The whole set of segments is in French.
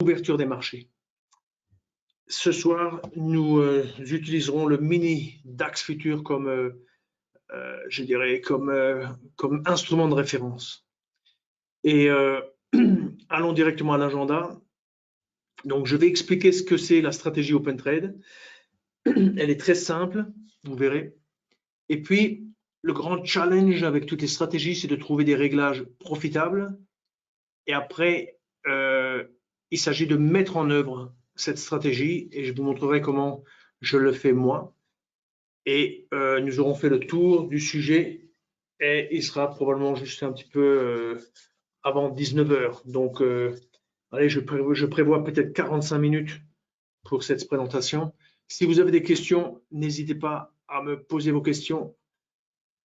l'ouverture des marchés. Ce soir, nous utiliserons le mini DAX Futur comme, je dirais, comme instrument de référence. Et allons directement à l'agenda. Donc, je vais expliquer ce que c'est la stratégie Open Trade. Elle est très simple, vous verrez. Et puis, le grand challenge avec toutes les stratégies, c'est de trouver des réglages profitables. Et après, il s'agit de mettre en œuvre cette stratégie et je vous montrerai comment je le fais moi. Et nous aurons fait le tour du sujet et il sera probablement juste un petit peu avant 19 h. Donc, allez, je prévois peut-être 45 minutes pour cette présentation. Si vous avez des questions, n'hésitez pas à me poser vos questions.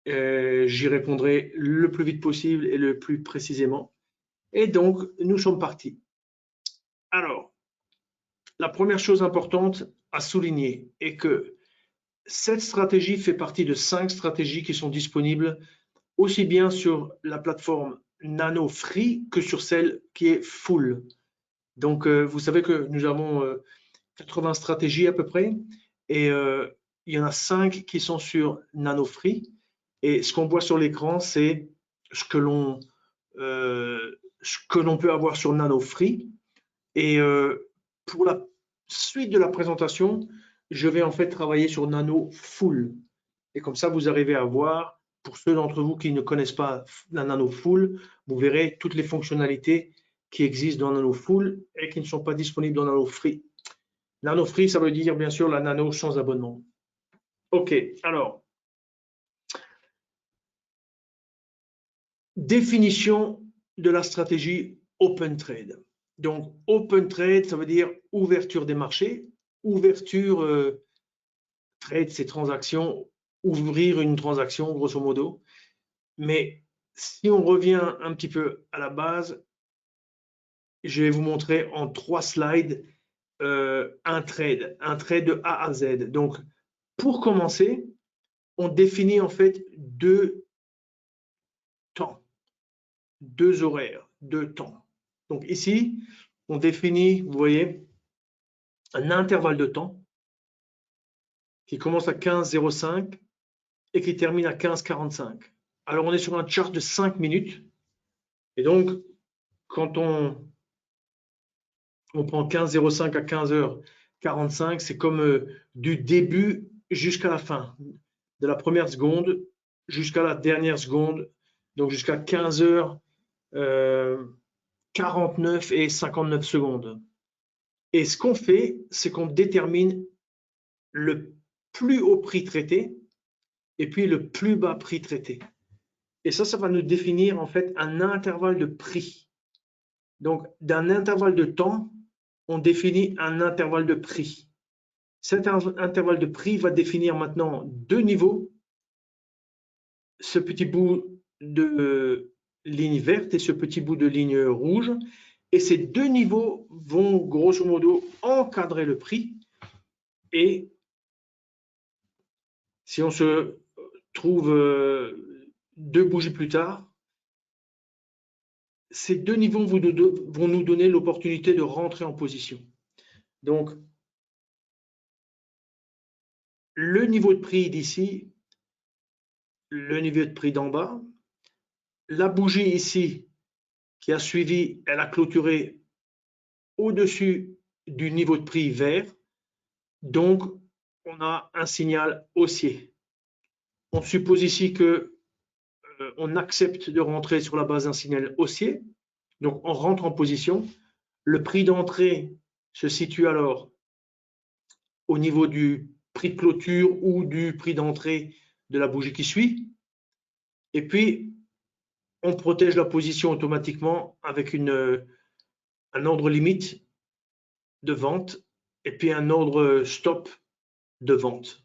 J'y répondrai le plus vite possible et le plus précisément. Et donc, nous sommes partis. Alors, la première chose importante à souligner est que cette stratégie fait partie de 5 stratégies qui sont disponibles aussi bien sur la plateforme Nano Free que sur celle qui est Full. Donc, vous savez que nous avons 80 stratégies à peu près et il y en a 5 qui sont sur Nano Free. Et ce qu'on voit sur l'écran, c'est ce que l'on peut avoir sur Nano Free. Et pour la suite de la présentation, je vais en fait travailler sur Nano Full. Et comme ça, vous arrivez à voir, pour ceux d'entre vous qui ne connaissent pas la Nano Full, vous verrez toutes les fonctionnalités qui existent dans Nano Full et qui ne sont pas disponibles dans Nano Free. Nano Free, ça veut dire bien sûr la Nano sans abonnement. OK, alors, définition de la stratégie Open Trade. Donc, Open Trade, ça veut dire ouverture des marchés. Ouverture, trade, c'est transaction, ouvrir une transaction, grosso modo. Mais si on revient un petit peu à la base, je vais vous montrer en 3 slides un trade de A à Z. Donc, pour commencer, on définit en fait 2 temps, 2 horaires, 2 temps. Donc ici, on définit, vous voyez, un intervalle de temps qui commence à 15,05 et qui termine à 15,45. Alors, on est sur un chart de 5 minutes. Et donc, quand on prend 15,05 à 15h45, c'est comme du début jusqu'à la fin, de la première seconde jusqu'à la dernière seconde, donc jusqu'à 15h49 et 59 secondes. Et ce qu'on fait, c'est qu'on détermine le plus haut prix traité et puis le plus bas prix traité. Et ça va nous définir en fait un intervalle de prix. Donc, d'un intervalle de temps, on définit un intervalle de prix. Cet intervalle de prix va définir maintenant 2 niveaux. Ce petit bout de ligne verte et ce petit bout de ligne rouge. Et ces 2 niveaux vont grosso modo encadrer le prix. Et si on se trouve 2 bougies plus tard, ces 2 niveaux vont nous donner l'opportunité de rentrer en position. Donc, le niveau de prix d'ici, le niveau de prix d'en bas, la bougie ici qui a suivi, elle a clôturé au-dessus du niveau de prix vert, donc on a un signal haussier. On suppose ici que on accepte de rentrer sur la base d'un signal haussier, donc on rentre en position. Le prix d'entrée se situe alors au niveau du prix de clôture ou du prix d'entrée de la bougie qui suit. Et puis, on protège la position automatiquement avec un ordre limite de vente et puis un ordre stop de vente.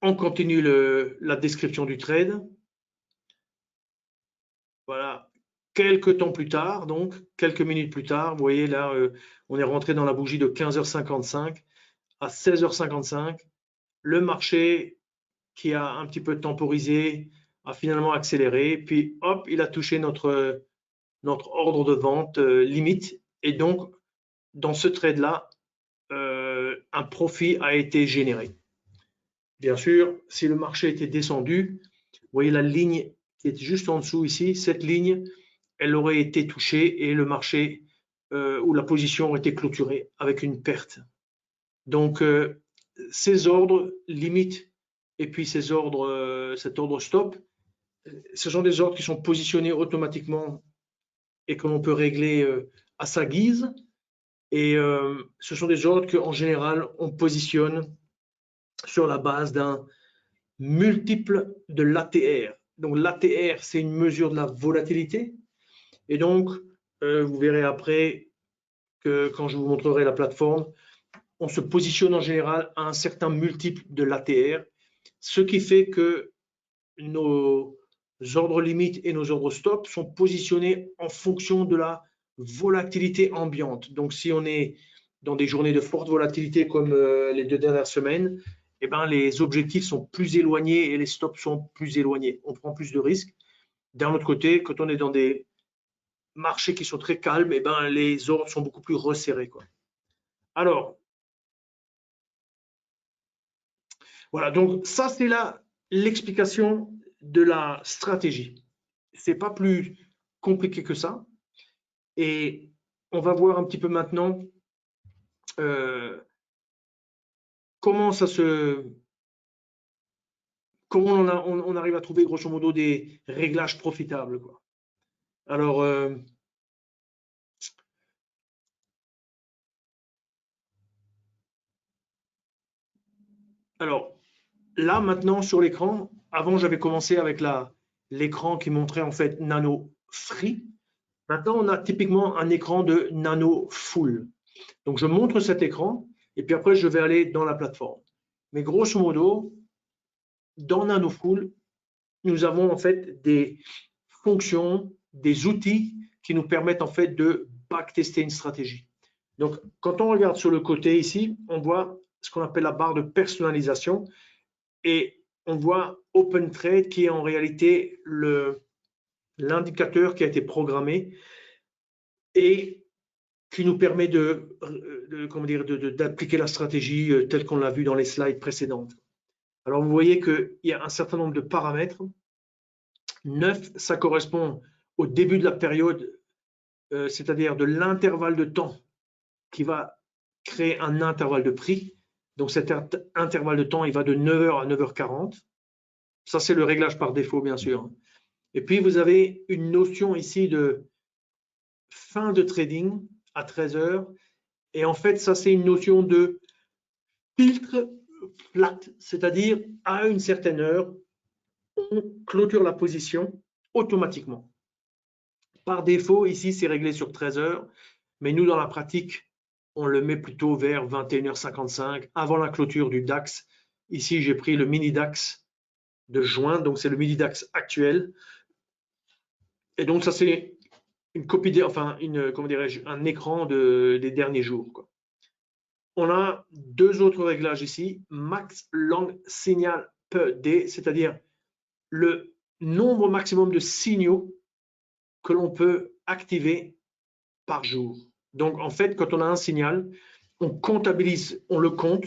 On continue la description du trade. Voilà, quelques temps plus tard, donc quelques minutes plus tard, vous voyez là, on est rentré dans la bougie de 15h55 à 16h55. Le marché qui a un petit peu temporisé a finalement accéléré, puis hop, il a touché notre ordre de vente limite Et donc, dans ce trade-là, un profit a été généré. Bien sûr, si le marché était descendu, vous voyez la ligne qui est juste en dessous ici, cette ligne, elle aurait été touchée et le marché ou la position aurait été clôturée avec une perte. Donc, ces ordres limites et puis ces ordres, cet ordre stop, ce sont des ordres qui sont positionnés automatiquement et que l'on peut régler à sa guise. Et ce sont des ordres qu'en général, on positionne sur la base d'un multiple de l'ATR. Donc l'ATR, c'est une mesure de la volatilité. Et donc, vous verrez après que quand je vous montrerai la plateforme, on se positionne en général à un certain multiple de l'ATR, ce qui fait que nos ordres limites et nos ordres stop sont positionnés en fonction de la volatilité ambiante. Donc, si on est dans des journées de forte volatilité comme les 2 dernières semaines, eh ben, les objectifs sont plus éloignés et les stops sont plus éloignés. On prend plus de risques. D'un autre côté, quand on est dans des marchés qui sont très calmes, eh ben, les ordres sont beaucoup plus resserrés, quoi. Alors, voilà, donc ça, c'est l'explication de la stratégie. C'est pas plus compliqué que ça. Et on va voir un petit peu maintenant comment on arrive à trouver grosso modo des réglages profitables, quoi. Alors, là maintenant sur l'écran, avant j'avais commencé avec l'écran qui montrait en fait Nano Free. Maintenant on a typiquement un écran de Nano Full. Donc je montre cet écran et puis après je vais aller dans la plateforme. Mais grosso modo, dans Nano Full, nous avons en fait des fonctions, des outils qui nous permettent en fait de backtester une stratégie. Donc, quand on regarde sur le côté ici, on voit ce qu'on appelle la barre de personnalisation et on voit Open Trade qui est en réalité l'indicateur qui a été programmé et qui nous permet d'appliquer la stratégie telle qu'on l'a vu dans les slides précédentes. Alors, vous voyez qu'il y a un certain nombre de paramètres. 9, ça correspond au début de la période, c'est-à-dire de l'intervalle de temps qui va créer un intervalle de prix. Donc cet intervalle de temps, il va de 9h à 9h40. Ça, c'est le réglage par défaut, bien sûr. Et puis, vous avez une notion ici de fin de trading à 13h. Et en fait, ça, c'est une notion de filtre flat, c'est-à-dire à une certaine heure, on clôture la position automatiquement. Par défaut, ici, c'est réglé sur 13 heures, mais nous, dans la pratique, on le met plutôt vers 21h55, avant la clôture du DAX. Ici, j'ai pris le mini DAX de juin, donc c'est le mini DAX actuel. Et donc, ça, c'est une copie, comment dirais-je, un écran des derniers jours, quoi. On a deux autres réglages ici, max long signal per day, c'est-à-dire le nombre maximum de signaux que l'on peut activer par jour. Donc, en fait, quand on a un signal, on comptabilise, on le compte,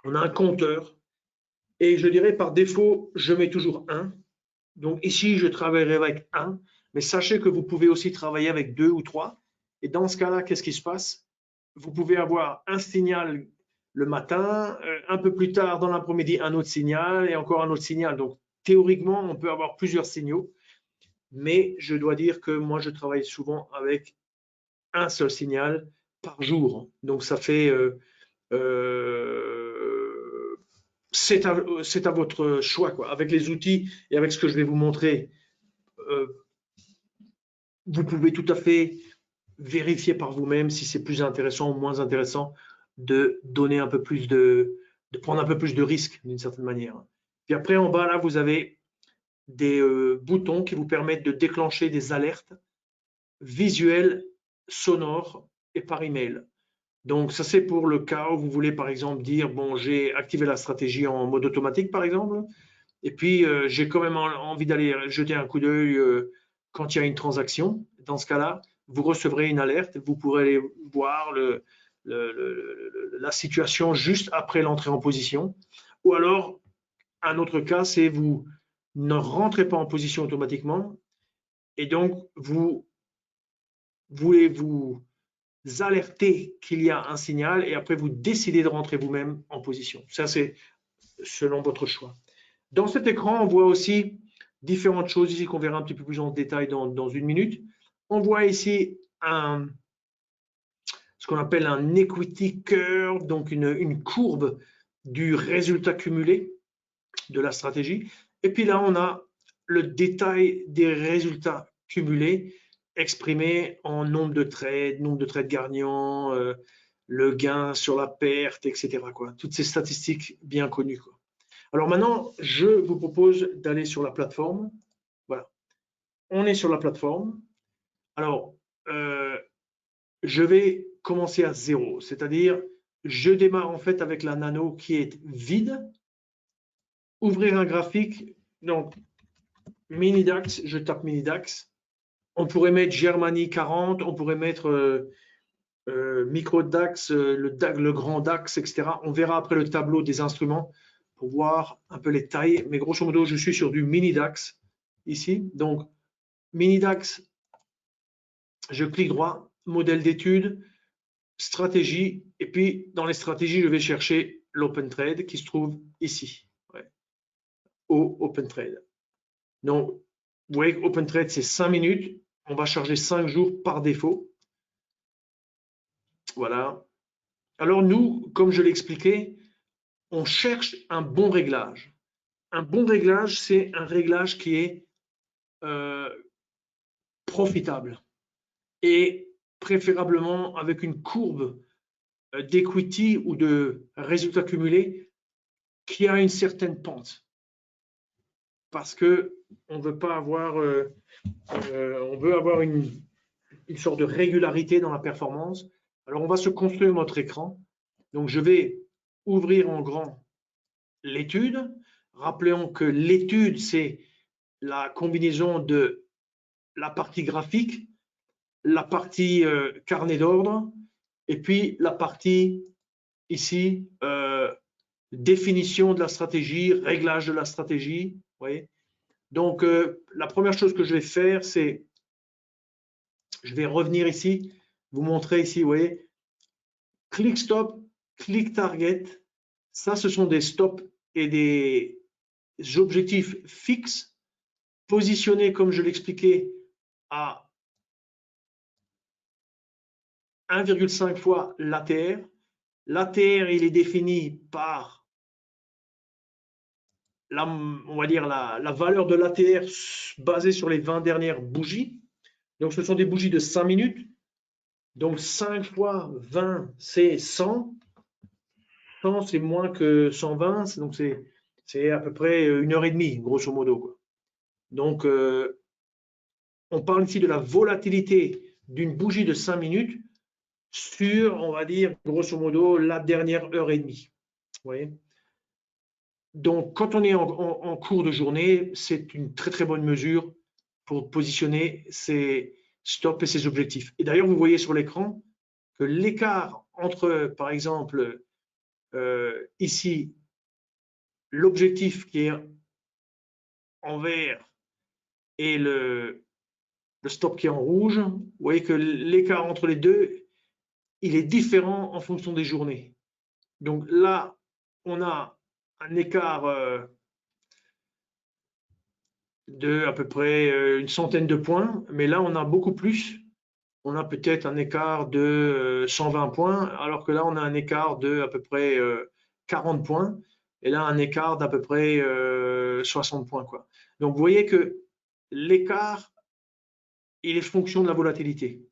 on a un compteur, et je dirais par défaut, je mets toujours 1. Donc ici, je travaillerai avec 1, mais sachez que vous pouvez aussi travailler avec 2 ou 3. Et dans ce cas-là, qu'est-ce qui se passe? Vous pouvez avoir un signal le matin, un peu plus tard dans l'après-midi, un autre signal et encore un autre signal. Donc théoriquement, on peut avoir plusieurs signaux, mais je dois dire que moi, je travaille souvent avec un seul signal par jour. Donc ça fait c'est à votre choix, quoi. Avec les outils et avec ce que je vais vous montrer, vous pouvez tout à fait vérifier par vous-même si c'est plus intéressant ou moins intéressant de donner un peu plus de prendre un peu plus de risques d'une certaine manière. Puis après, en bas, là, vous avez des boutons qui vous permettent de déclencher des alertes visuelles, sonores et par email. Donc, ça, c'est pour le cas où vous voulez, par exemple, dire, bon, j'ai activé la stratégie en mode automatique, par exemple, et puis j'ai quand même envie d'aller jeter un coup d'œil quand il y a une transaction. Dans ce cas-là, vous recevrez une alerte. Vous pourrez aller voir la situation juste après l'entrée en position. Ou alors, un autre cas, c'est vous ne rentrez pas en position automatiquement et donc vous voulez vous alerter qu'il y a un signal et après vous décidez de rentrer vous-même en position. Ça, c'est selon votre choix. Dans cet écran, on voit aussi différentes choses ici qu'on verra un petit peu plus en détail dans une minute. On voit ici ce qu'on appelle un equity curve, donc une courbe du résultat cumulé de la stratégie. Et puis là, on a le détail des résultats cumulés exprimés en nombre de trades gagnants, le gain sur la perte, etc. Toutes ces statistiques bien connues. Alors maintenant, je vous propose d'aller sur la plateforme. Voilà. On est sur la plateforme. Alors, je vais commencer à 0, c'est-à-dire je démarre en fait avec la nano qui est vide. Ouvrir un graphique, donc mini-DAX, je tape mini-DAX. On pourrait mettre Germany 40, on pourrait mettre micro-DAX, le grand DAX, etc. On verra après le tableau des instruments pour voir un peu les tailles. Mais grosso modo, je suis sur du mini-DAX ici. Donc, mini-DAX, je clique droit, modèle d'étude, stratégie. Et puis, dans les stratégies, je vais chercher l'Open Trade qui se trouve ici, au Open Trade. Donc, vous voyez que Open Trade, c'est 5 minutes. On va charger 5 jours par défaut. Voilà. Alors nous, comme je l'expliquais, on cherche un bon réglage. Un bon réglage, c'est un réglage qui est profitable et préférablement avec une courbe d'equity ou de résultats cumulés qui a une certaine pente. Parce que on veut pas avoir, on veut avoir une sorte de régularité dans la performance. Alors, on va se construire notre écran. Donc, je vais ouvrir en grand l'étude. Rappelons que l'étude, c'est la combinaison de la partie graphique, la partie carnet d'ordre, et puis la partie ici, définition de la stratégie, réglage de la stratégie. Vous voyez. Donc, la première chose que je vais faire, c'est je vais revenir ici, vous montrer ici, vous voyez, click stop, click target, ça ce sont des stops et des objectifs fixes, positionnés comme je l'expliquais à 1,5 fois l'ATR. L'ATR, il est défini par on va dire la valeur de l'ATR basée sur les 20 dernières bougies. Donc ce sont des bougies de 5 minutes. Donc 5 fois 20, c'est 100. 100, c'est moins que 120, donc c'est à peu près 1h30, grosso modo, quoi. Donc, on parle ici de la volatilité d'une bougie de 5 minutes sur, on va dire, grosso modo, la dernière heure et demie. Vous voyez. Donc, quand on est en cours de journée, c'est une très très bonne mesure pour positionner ses stops et ses objectifs. Et d'ailleurs, vous voyez sur l'écran que l'écart entre, par exemple, ici, l'objectif qui est en vert et le stop qui est en rouge, vous voyez que l'écart entre les deux, il est différent en fonction des journées. Donc là, on a un écart de à peu près une centaine de points, mais là, on a beaucoup plus. On a peut-être un écart de 120 points, alors que là, on a un écart de à peu près 40 points, et là, un écart d'à peu près 60 points, quoi. Donc, vous voyez que l'écart, il est fonction de la volatilité.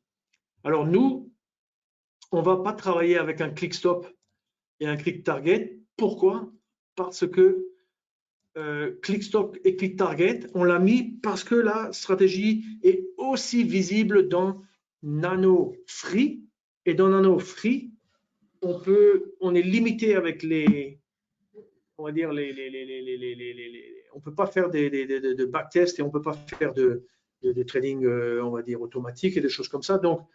Alors, nous, on ne va pas travailler avec un click stop et un click target. Pourquoi? Parce que click stop et click target, on l'a mis parce que la stratégie est aussi visible dans Nano Free. Et dans Nano Free, on est limité avec les, on va dire on peut pas faire de backtest et on peut pas faire de des trading, on va dire, automatiques et des choses comme ça. Donc,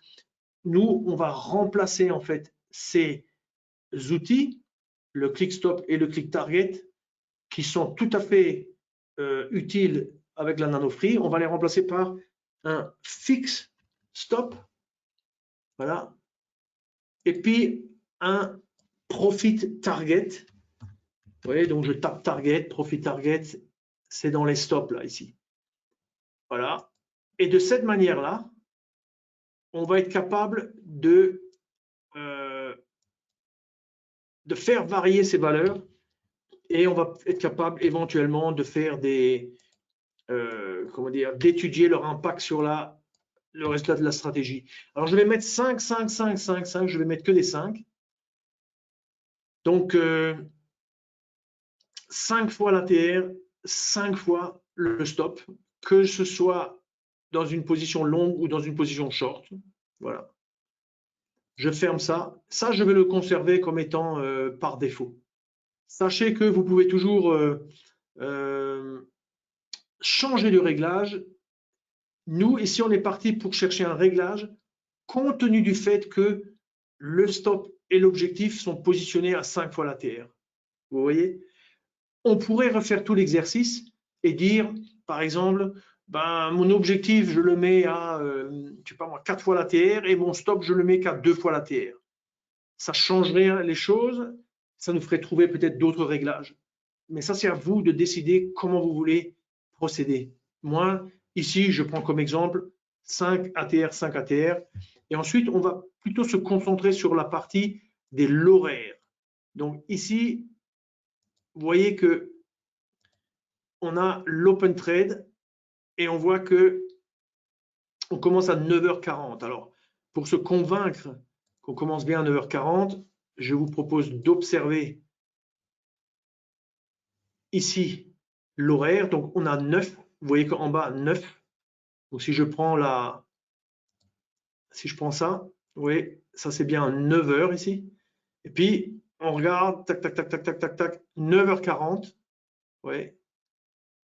nous, on va remplacer en fait ces outils, le click stop et le click target, qui sont tout à fait utiles avec la Nano Free. On va les remplacer par un fix stop, voilà, et puis un profit target. Vous voyez, donc je tape target, profit target, c'est dans les stops là, ici. Voilà. Et de cette manière-là, on va être capable de faire varier ces valeurs et on va être capable éventuellement de faire des, comment dire, d'étudier leur impact sur le résultat de la stratégie. Alors je vais mettre 5, 5, 5, 5, 5, je vais mettre que des 5. Donc 5 fois l'ATR, 5 fois le stop, que ce soit dans une position longue ou dans une position short. Voilà. Je ferme ça. Ça, je vais le conserver comme étant par défaut. Sachez que vous pouvez toujours changer de réglage. Nous, ici, on est parti pour chercher un réglage compte tenu du fait que le stop et l'objectif sont positionnés à 5 fois l'ATR. Vous voyez? On pourrait refaire tout l'exercice et dire, par exemple, ben, mon objectif, je le mets à, je sais pas moi, 4 fois l'ATR et mon stop, je le mets qu'à 2 fois l'ATR. Ça changerait les choses, ça nous ferait trouver peut-être d'autres réglages. Mais ça, c'est à vous de décider comment vous voulez procéder. Moi, ici, je prends comme exemple 5 ATR, 5 ATR. Et ensuite, on va plutôt se concentrer sur la partie des l'horaire. Donc ici, vous voyez que on a l'open trade et on voit que on commence à 9h40. Alors, pour se convaincre qu'on commence bien à 9h40, je vous propose d'observer ici l'horaire. Donc, on a 9. Vous voyez qu'en bas, 9. Donc, si je prends ça, vous voyez, ça c'est bien 9h ici. Et puis, on regarde, tac, tac, tac, tac, tac, tac, tac, 9h40. Vous voyez,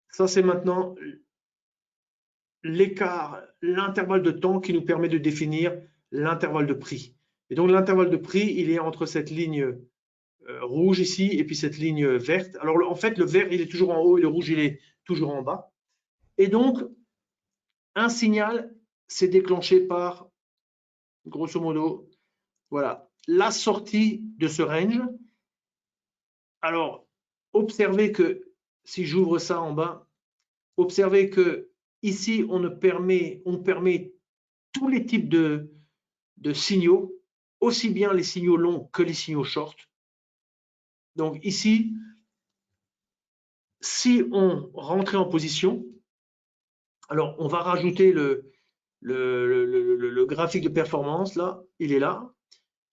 ça c'est maintenant l'écart, l'intervalle de temps qui nous permet de définir l'intervalle de prix. Et donc, l'intervalle de prix, il est entre cette ligne rouge ici et puis cette ligne verte. Alors, en fait, le vert, il est toujours en haut et le rouge, il est toujours en bas. Et donc, un signal s'est déclenché par, grosso modo, voilà, la sortie de ce range. Alors, observez que, si j'ouvre ça en bas, observez que ici, on permet tous les types de signaux, aussi bien les signaux longs que les signaux short. Donc ici, si on rentrait en position, alors on va rajouter le graphique de performance, là, il est là.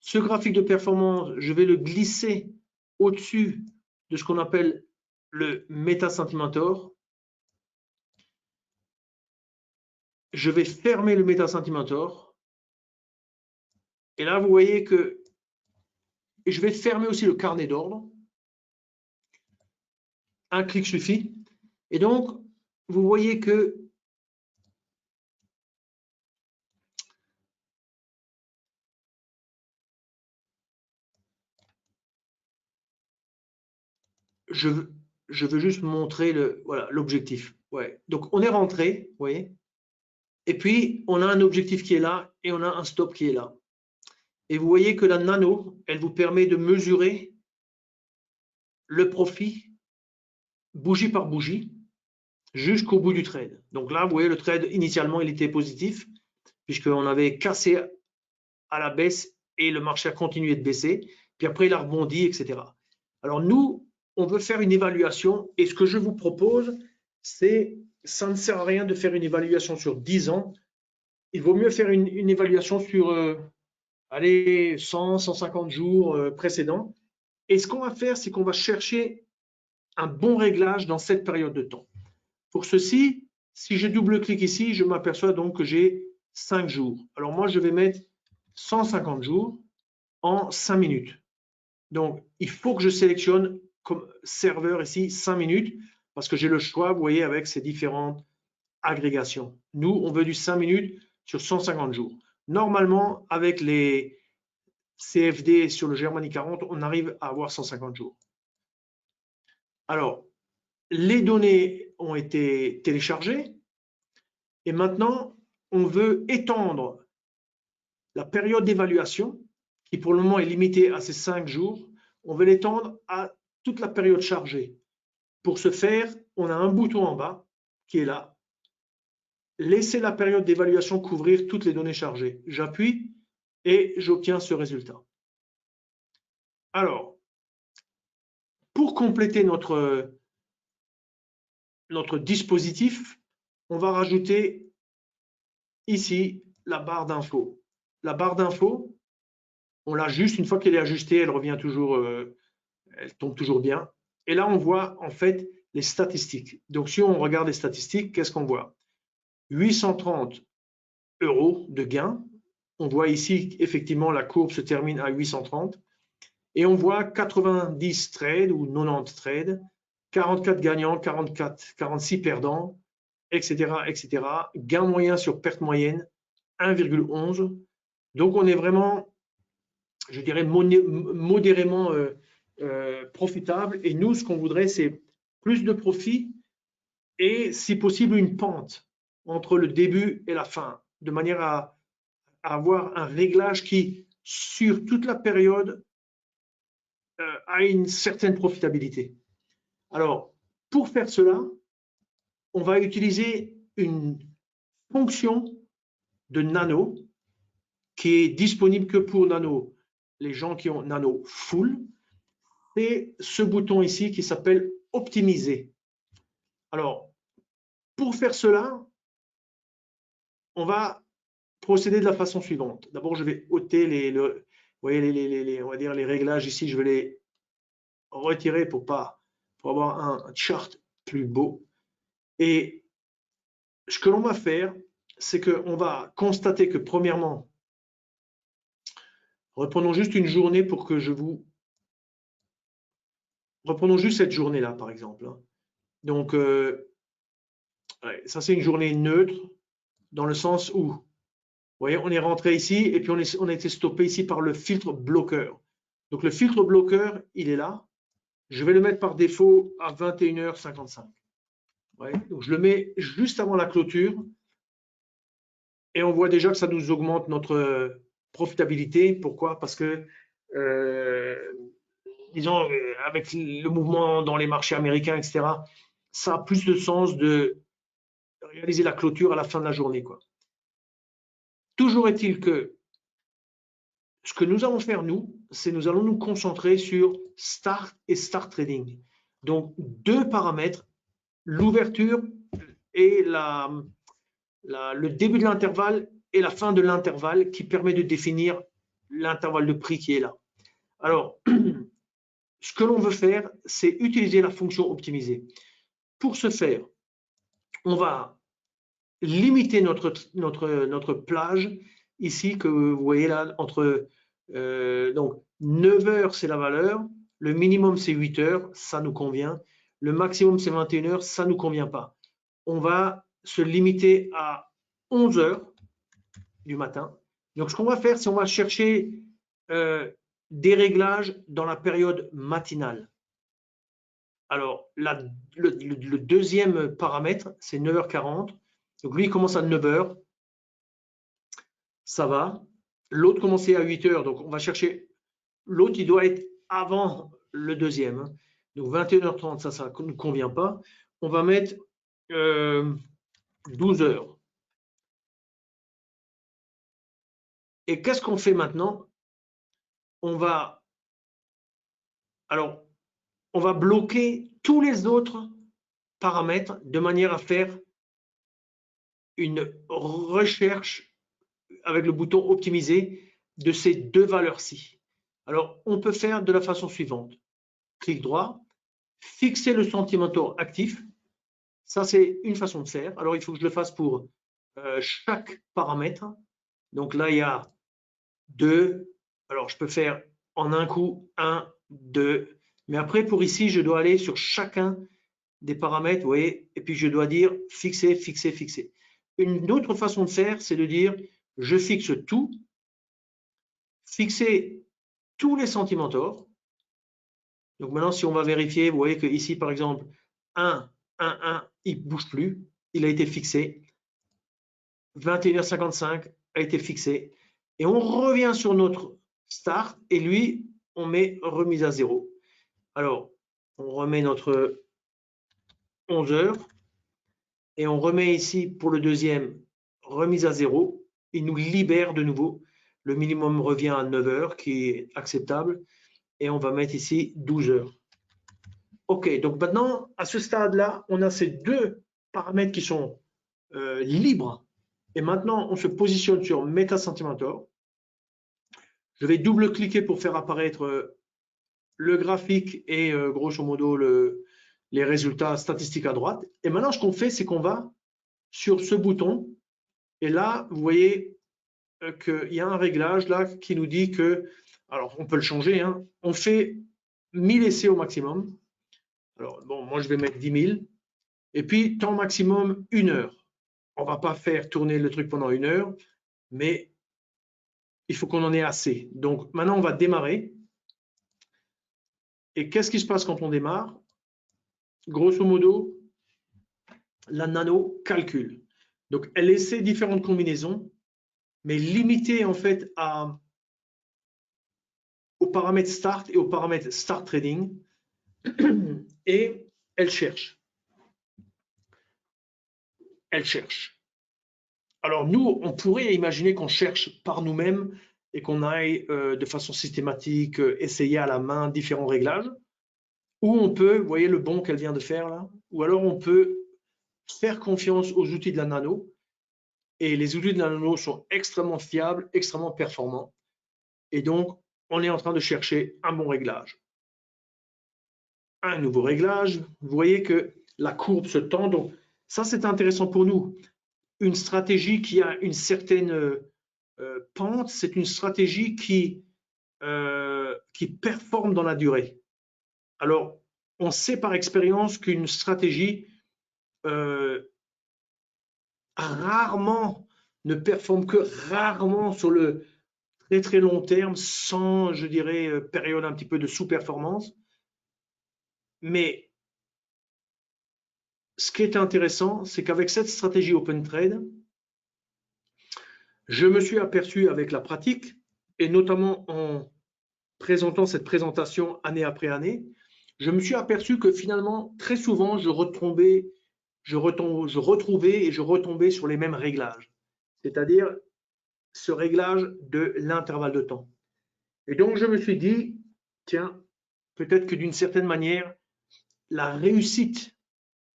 Ce graphique de performance, je vais le glisser au-dessus de ce qu'on appelle le Meta-Sentimentor. Je vais fermer le Meta-Sentimentor. Et là, vous voyez que je vais fermer aussi le carnet d'ordre. Un clic suffit. Et donc, vous voyez que je veux juste montrer l'objectif. Ouais. Donc, on est rentré, vous voyez. Et puis, on a un objectif qui est là et on a un stop qui est là. Et vous voyez que la nano, elle vous permet de mesurer le profit bougie par bougie jusqu'au bout du trade. Donc là, vous voyez, le trade, initialement, il était positif puisqu'on avait cassé à la baisse et le marché a continué de baisser. Puis après, il a rebondi, etc. Alors nous, on veut faire une évaluation et ce que je vous propose, c'est, ça ne sert à rien de faire une évaluation sur 10 ans. Il vaut mieux faire une évaluation sur, allez, 100, 150 jours précédents. Et ce qu'on va faire, c'est qu'on va chercher un bon réglage dans cette période de temps. Pour ceci, si je double-clique ici, je m'aperçois donc que j'ai 5 jours. Alors moi, je vais mettre 150 jours en 5 minutes. Donc, il faut que je sélectionne comme serveur ici 5 minutes parce que j'ai le choix, vous voyez, avec ces différentes agrégation. Nous, on veut du 5 minutes sur 150 jours. Normalement, avec les CFD sur le Germany 40, on arrive à avoir 150 jours. Alors, les données ont été téléchargées et maintenant, on veut étendre la période d'évaluation, qui pour le moment est limitée à ces 5 jours. On veut l'étendre à toute la période chargée. Pour ce faire, on a un bouton en bas qui est là. Laissez la période d'évaluation couvrir toutes les données chargées. J'appuie et j'obtiens ce résultat. Alors, pour compléter notre dispositif, on va rajouter ici la barre d'infos. La barre d'infos, on l'ajuste, une fois qu'elle est ajustée, elle revient toujours, elle tombe toujours bien. Et là, on voit en fait les statistiques. Donc, si on regarde les statistiques, qu'est-ce qu'on voit? 830 € de gains. On voit ici effectivement la courbe se termine à 830 et on voit 90 trades ou 90 trades, 44 gagnants, 46 perdants, etc., etc. Gain moyen sur perte moyenne 1,11. Donc on est vraiment, je dirais, modérément profitable. Et nous, ce qu'on voudrait, c'est plus de profit et, si possible, une pente entre le début et la fin, de manière à avoir un réglage qui, sur toute la période, a une certaine profitabilité. Alors, pour faire cela, on va utiliser une fonction de Nano qui est disponible que pour Nano, les gens qui ont Nano Full, et ce bouton ici qui s'appelle Optimiser. Alors, pour faire cela, on va procéder de la façon suivante. D'abord, je vais ôter vous voyez on va dire les réglages ici, je vais les retirer pour avoir un chart plus beau. Et ce que l'on va faire, c'est qu'on va constater que premièrement, reprenons juste une journée pour que je vous... Reprenons juste cette journée-là, par exemple. Donc, ça c'est une journée neutre, dans le sens où, vous voyez, on est rentré ici et puis on a été stoppé ici par le filtre bloqueur. Donc, le filtre bloqueur, il est là. Je vais le mettre par défaut à 21h55. Ouais, donc, je le mets juste avant la clôture et on voit déjà que ça nous augmente notre profitabilité. Pourquoi? Parce que, disons, avec le mouvement dans les marchés américains, etc., ça a plus de sens de réaliser la clôture à la fin de la journée, quoi. Toujours est-il que ce que nous allons faire, nous, c'est nous allons nous concentrer sur Start et Start Trading. Donc, deux paramètres, l'ouverture et le début de l'intervalle et la fin de l'intervalle qui permet de définir l'intervalle de prix qui est là. Alors, ce que l'on veut faire, c'est utiliser la fonction optimiser. Pour ce faire, on va limiter notre plage ici que vous voyez là entre donc 9 heures c'est la valeur, le minimum c'est 8 heures, ça nous convient, le maximum c'est 21 heures, ça nous convient pas. On va se limiter à 11 heures du matin. Donc ce qu'on va faire, c'est on va chercher des réglages dans la période matinale. Alors le deuxième paramètre c'est 9h40. Donc lui, il commence à 9 heures, ça va. L'autre commençait à 8 heures, donc on va chercher. L'autre, il doit être avant le deuxième. Donc 21h30, ça ne nous convient pas. On va mettre 12 heures. Et qu'est-ce qu'on fait maintenant? On va bloquer tous les autres paramètres de manière à faire une recherche avec le bouton optimiser de ces deux valeurs-ci. Alors, on peut faire de la façon suivante. Clic droit, fixer le Sentimento actif. Ça, c'est une façon de faire. Alors, il faut que je le fasse pour chaque paramètre. Donc là, il y a 2. Alors, je peux faire en un coup 1, 2. Mais après, pour ici, je dois aller sur chacun des paramètres, vous voyez, et puis je dois dire fixer, fixer, fixer. Une autre façon de faire, c'est de dire je fixe tout, fixer tous les Centimentors. Donc maintenant, si on va vérifier, vous voyez que ici, par exemple, 1, 1, 1, il ne bouge plus, il a été fixé. 21h55 a été fixé. Et on revient sur notre start et lui, on met remise à 0. Alors, on remet notre 11h et on remet ici pour le deuxième remise à 0. Il nous libère de nouveau. Le minimum revient à 9h qui est acceptable et on va mettre ici 12h. OK, donc maintenant, à ce stade-là, on a ces deux paramètres qui sont libres. Et maintenant, on se positionne sur MetaCentimeter. Je vais double-cliquer pour faire apparaître le graphique et grosso modo les résultats statistiques à droite. Et maintenant, ce qu'on fait, c'est qu'on va sur ce bouton. Et là, vous voyez qu'il y a un réglage là qui nous dit que, alors on peut le changer, hein, on fait 1000 essais au maximum. Alors bon, moi je vais mettre 10 000. Et puis temps maximum 1 heure. On ne va pas faire tourner le truc pendant 1 heure, mais il faut qu'on en ait assez. Donc maintenant on va démarrer. Et qu'est-ce qui se passe quand on démarre? Grosso modo, la nano calcule. Donc elle essaie différentes combinaisons, mais limitée en fait aux paramètres start et aux paramètres start trading. Et elle cherche. Elle cherche. Alors nous, on pourrait imaginer qu'on cherche par nous-mêmes et qu'on aille de façon systématique essayer à la main différents réglages. Ou on peut, vous voyez le bond qu'elle vient de faire là, ou alors on peut faire confiance aux outils de la nano. Et les outils de la nano sont extrêmement fiables, extrêmement performants. Et donc, on est en train de chercher un bon réglage. Un nouveau réglage. Vous voyez que la courbe se tend. Donc, ça, c'est intéressant pour nous. Une stratégie qui a une certaine pente, c'est une stratégie qui performe dans la durée. Alors, on sait par expérience qu'une stratégie rarement ne performe que rarement sur le très très long terme, sans, je dirais, période un petit peu de sous-performance. Mais ce qui est intéressant, c'est qu'avec cette stratégie Open Trade, je me suis aperçu avec la pratique, et notamment en présentant cette présentation année après année, je me suis aperçu que finalement, très souvent, je retrouvais et je retombais sur les mêmes réglages, c'est-à-dire ce réglage de l'intervalle de temps. Et donc, je me suis dit, tiens, peut-être que d'une certaine manière, la réussite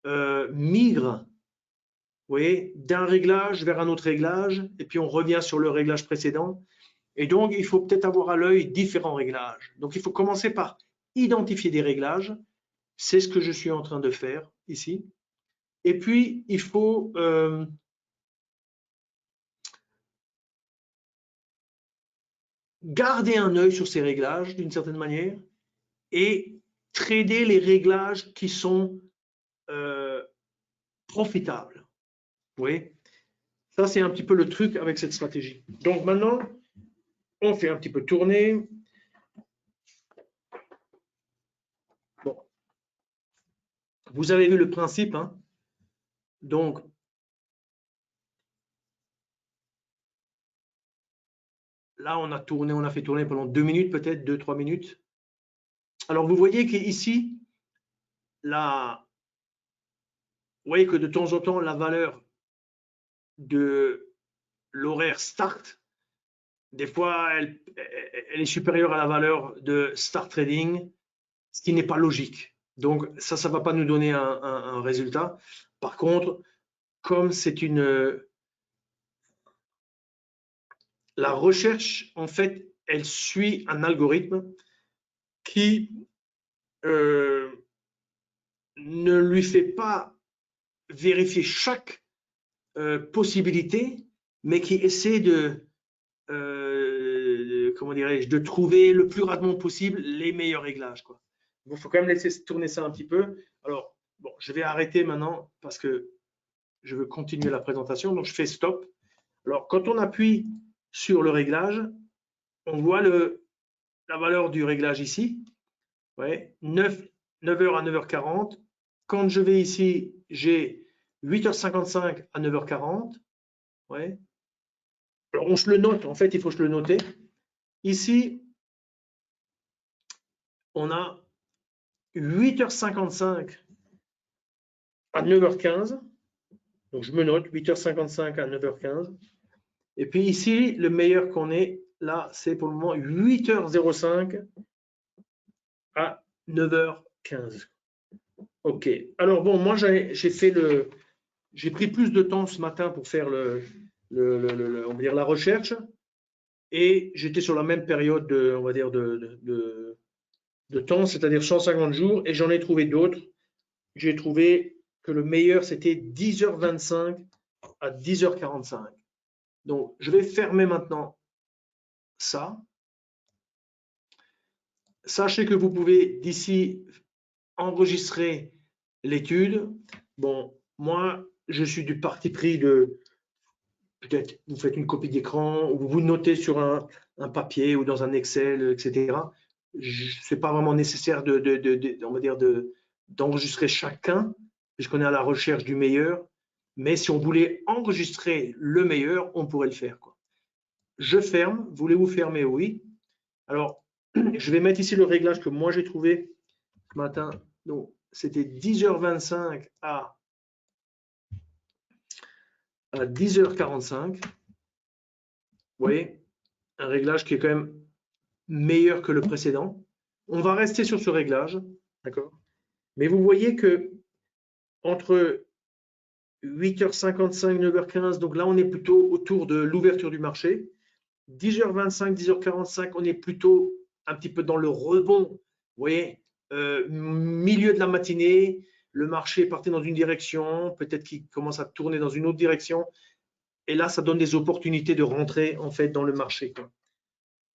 migre, vous voyez, d'un réglage vers un autre réglage, et puis on revient sur le réglage précédent. Et donc, il faut peut-être avoir à l'œil différents réglages. Donc, il faut commencer par identifier des réglages. C'est ce que je suis en train de faire ici. Et puis, il faut garder un œil sur ces réglages d'une certaine manière et trader les réglages qui sont profitables. Vous voyez, ça c'est un petit peu le truc avec cette stratégie. Donc maintenant, on fait un petit peu tourner. Bon. Vous avez vu le principe, hein? Donc, là, on a fait tourner pendant 2 minutes, peut-être 2-3 minutes. Alors, vous voyez qu'ici, là, vous voyez que de temps en temps, la valeur de l'horaire start, des fois, elle est supérieure à la valeur de start trading, ce qui n'est pas logique. Donc, ça ne va pas nous donner un résultat. Par contre, comme c'est la recherche, en fait, elle suit un algorithme qui ne lui fait pas vérifier chaque possibilité, mais qui essaie comment dirais-je, de trouver le plus rapidement possible les meilleurs réglages, quoi. Il faut quand même laisser tourner ça un petit peu. Alors, bon, je vais arrêter maintenant parce que je veux continuer la présentation. Donc, je fais stop. Alors, quand on appuie sur le réglage, on voit la valeur du réglage ici. Ouais, 9h à 9h40. Quand je vais ici, j'ai 8h55 à 9h40. Ouais. Alors, on se le note. En fait, il faut se le noter. Ici, on a 8h55 à 9h15. Donc, je me note 8h55 à 9h15. Et puis ici, le meilleur qu'on ait, là, c'est pour le moment 8h05 à 9h15. OK. Alors, bon, moi, j'ai pris plus de temps ce matin pour faire on va dire la recherche. Et j'étais sur la même période on va dire de temps, c'est-à-dire 150 jours. Et j'en ai trouvé d'autres. J'ai trouvé que le meilleur, c'était 10h25 à 10h45. Donc, je vais fermer maintenant ça. Sachez que vous pouvez d'ici enregistrer l'étude. Bon, moi, je suis du parti pris de peut-être vous faites une copie d'écran ou vous notez sur un papier ou dans un Excel, etc. Ce n'est pas vraiment nécessaire on va dire d'enregistrer chacun, puisqu'on est à la recherche du meilleur. Mais si on voulait enregistrer le meilleur, on pourrait le faire, quoi. Je ferme. Voulez-vous fermer? Oui. Alors, je vais mettre ici le réglage que moi j'ai trouvé ce matin. Donc, c'était 10h25 à 10h45. Vous voyez, un réglage qui est quand même meilleur que le précédent. On va rester sur ce réglage, d'accord? Mais vous voyez que entre 8h55, 9h15, donc là on est plutôt autour de l'ouverture du marché. 10h25, 10h45, on est plutôt un petit peu dans le rebond. Vous voyez, milieu de la matinée, le marché partait dans une direction, peut-être qu'il commence à tourner dans une autre direction. Et là, ça donne des opportunités de rentrer en fait dans le marché, quoi.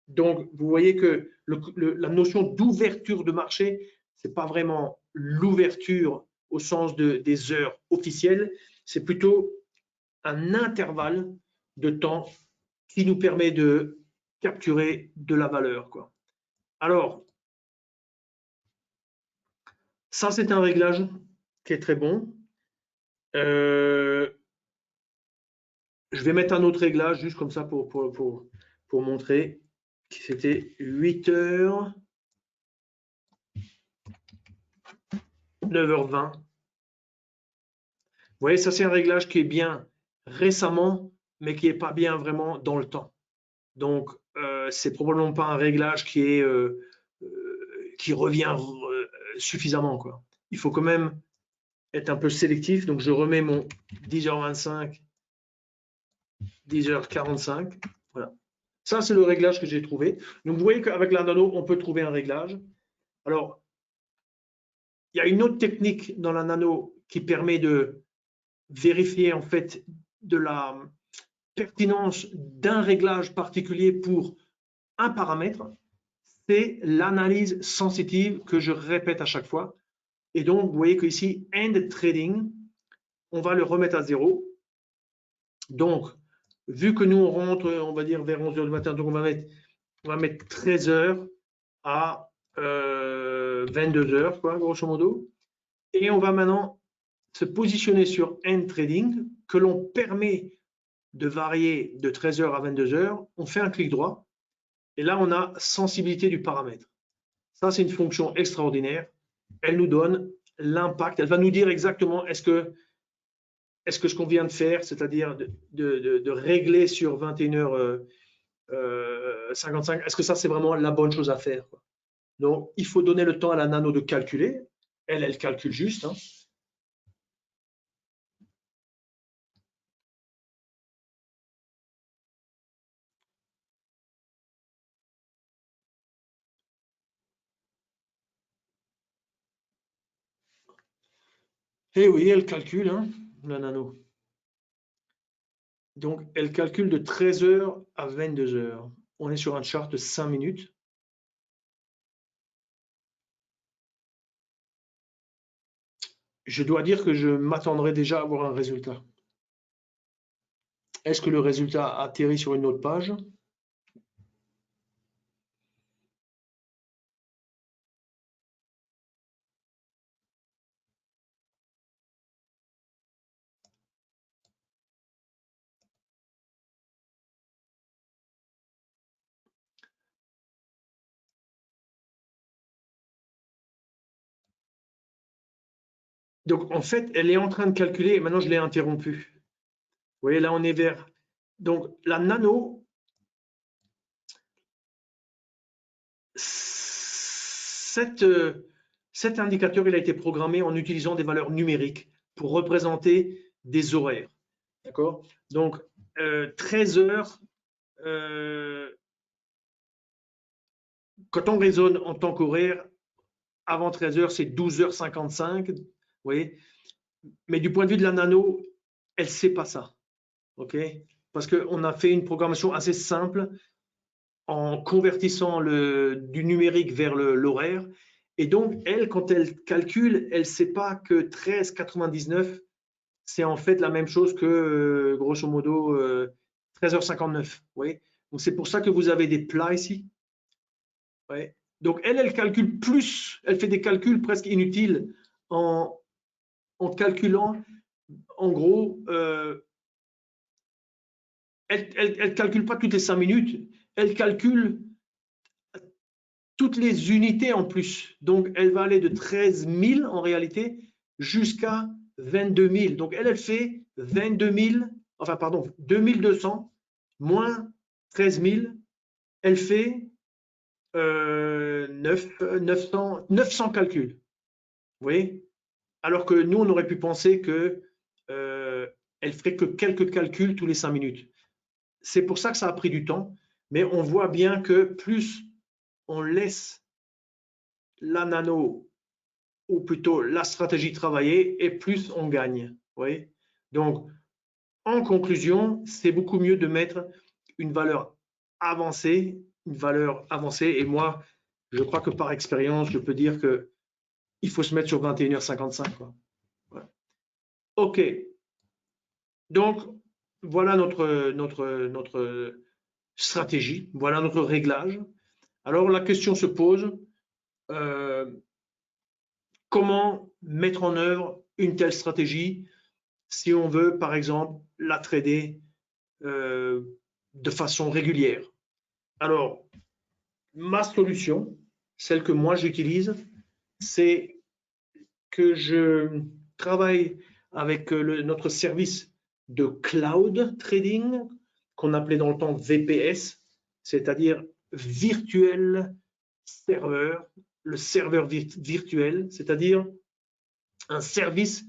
Donc, vous voyez que la notion d'ouverture de marché, ce n'est pas vraiment l'ouverture au sens des heures officielles, c'est plutôt un intervalle de temps qui nous permet de capturer de la valeur, quoi. Alors, ça, c'est un réglage qui est très bon. Je vais mettre un autre réglage juste comme ça pour montrer que c'était 8h, 9h20. Vous voyez, ça c'est un réglage qui est bien récemment, mais qui n'est pas bien vraiment dans le temps. Donc, c'est probablement pas un réglage qui revient suffisamment, quoi. Il faut quand même être un peu sélectif. Donc, je remets mon 10h25, 10h45. Voilà. Ça, c'est le réglage que j'ai trouvé. Donc, vous voyez qu'avec la nano, on peut trouver un réglage. Alors, il y a une autre technique dans la nano qui permet de vérifier en fait de la pertinence d'un réglage particulier pour un paramètre, c'est l'analyse sensitive que je répète à chaque fois. Et donc, vous voyez qu'ici, end trading, on va le remettre à 0. Donc, vu que nous, on rentre, on va dire, vers 11h du matin, donc on va mettre 13h à 22h, quoi, grosso modo. Et on va maintenant se positionner sur end trading, que l'on permet de varier de 13h à 22h. On fait un clic droit. Et là, on a sensibilité du paramètre. Ça, c'est une fonction extraordinaire. Elle nous donne l'impact. Elle va nous dire exactement est-ce que ce qu'on vient de faire, c'est-à-dire de régler sur 21h55, est-ce que ça, c'est vraiment la bonne chose à faire, quoi. Donc, il faut donner le temps à la nano de calculer. Elle calcule juste, hein. Et oui, elle calcule, hein, la nano. Donc, elle calcule de 13h à 22h. On est sur un chart de 5 minutes. je dois dire que je m'attendrai déjà à avoir un résultat. Est-ce que le résultat atterrit sur une autre page? Donc, en fait, elle est en train de calculer, et maintenant je l'ai interrompue. Vous voyez, là, on est vers. Donc, la nano, cet indicateur, il a été programmé en utilisant des valeurs numériques pour représenter des horaires. D'accord? Donc, 13 heures, quand on raisonne en temps qu'horaire, avant 13 heures, c'est 12h55. Vous voyez? Mais du point de vue de la nano, elle ne sait pas ça. OK? Parce qu'on a fait une programmation assez simple en convertissant du numérique vers l'horaire. Et donc, elle, quand elle calcule, elle ne sait pas que 13,99, c'est en fait la même chose que, grosso modo, 13h59. Vous voyez? Donc, c'est pour ça que vous avez des plats ici. Ouais. Donc, elle calcule plus, elle fait des calculs presque inutiles en calculant, en gros, elle ne calcule pas toutes les 5 minutes, elle calcule toutes les unités en plus. Donc, elle va aller de 13 000 en réalité jusqu'à 22 000. Donc, elle fait 22 000, enfin, pardon, 2200 moins 13 000. Elle fait 900 calculs. Vous voyez? Alors que nous, on aurait pu penser que elle ferait que quelques calculs tous les 5 minutes. C'est pour ça que ça a pris du temps, mais on voit bien que plus on laisse la nano, ou plutôt la stratégie travailler, et plus on gagne. Vous voyez? Donc, en conclusion, c'est beaucoup mieux de mettre une valeur avancée, et moi, je crois que par expérience, je peux dire que il faut se mettre sur 21h55. Quoi. Voilà. OK. Donc, voilà notre stratégie, voilà notre réglage. Alors, la question se pose, comment mettre en œuvre une telle stratégie si on veut, par exemple, la trader de façon régulière? Alors, ma solution, celle que moi j'utilise, c'est que je travaille avec notre service de cloud trading, qu'on appelait dans le temps VPS, c'est-à-dire virtuel serveur, le serveur virtuel, c'est-à-dire un service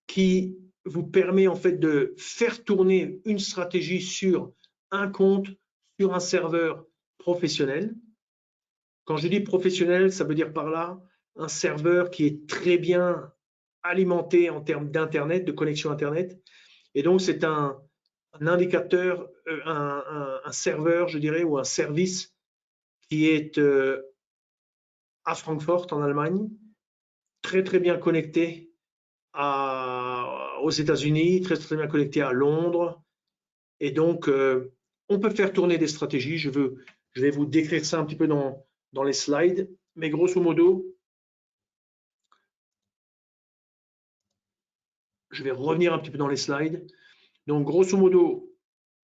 qui vous permet en fait de faire tourner une stratégie sur un compte, sur un serveur professionnel. Quand je dis professionnel, ça veut dire par là un serveur qui est très bien alimenté en termes d'Internet, de connexion Internet. Et donc, c'est un indicateur, un serveur, je dirais, ou un service qui est à Francfort, en Allemagne, très, très bien connecté aux États-Unis, très, très bien connecté à Londres. Et donc, on peut faire tourner des stratégies. Je vais vous décrire ça un petit peu dans les slides. Mais grosso modo, je vais revenir un petit peu dans les slides. Donc, grosso modo,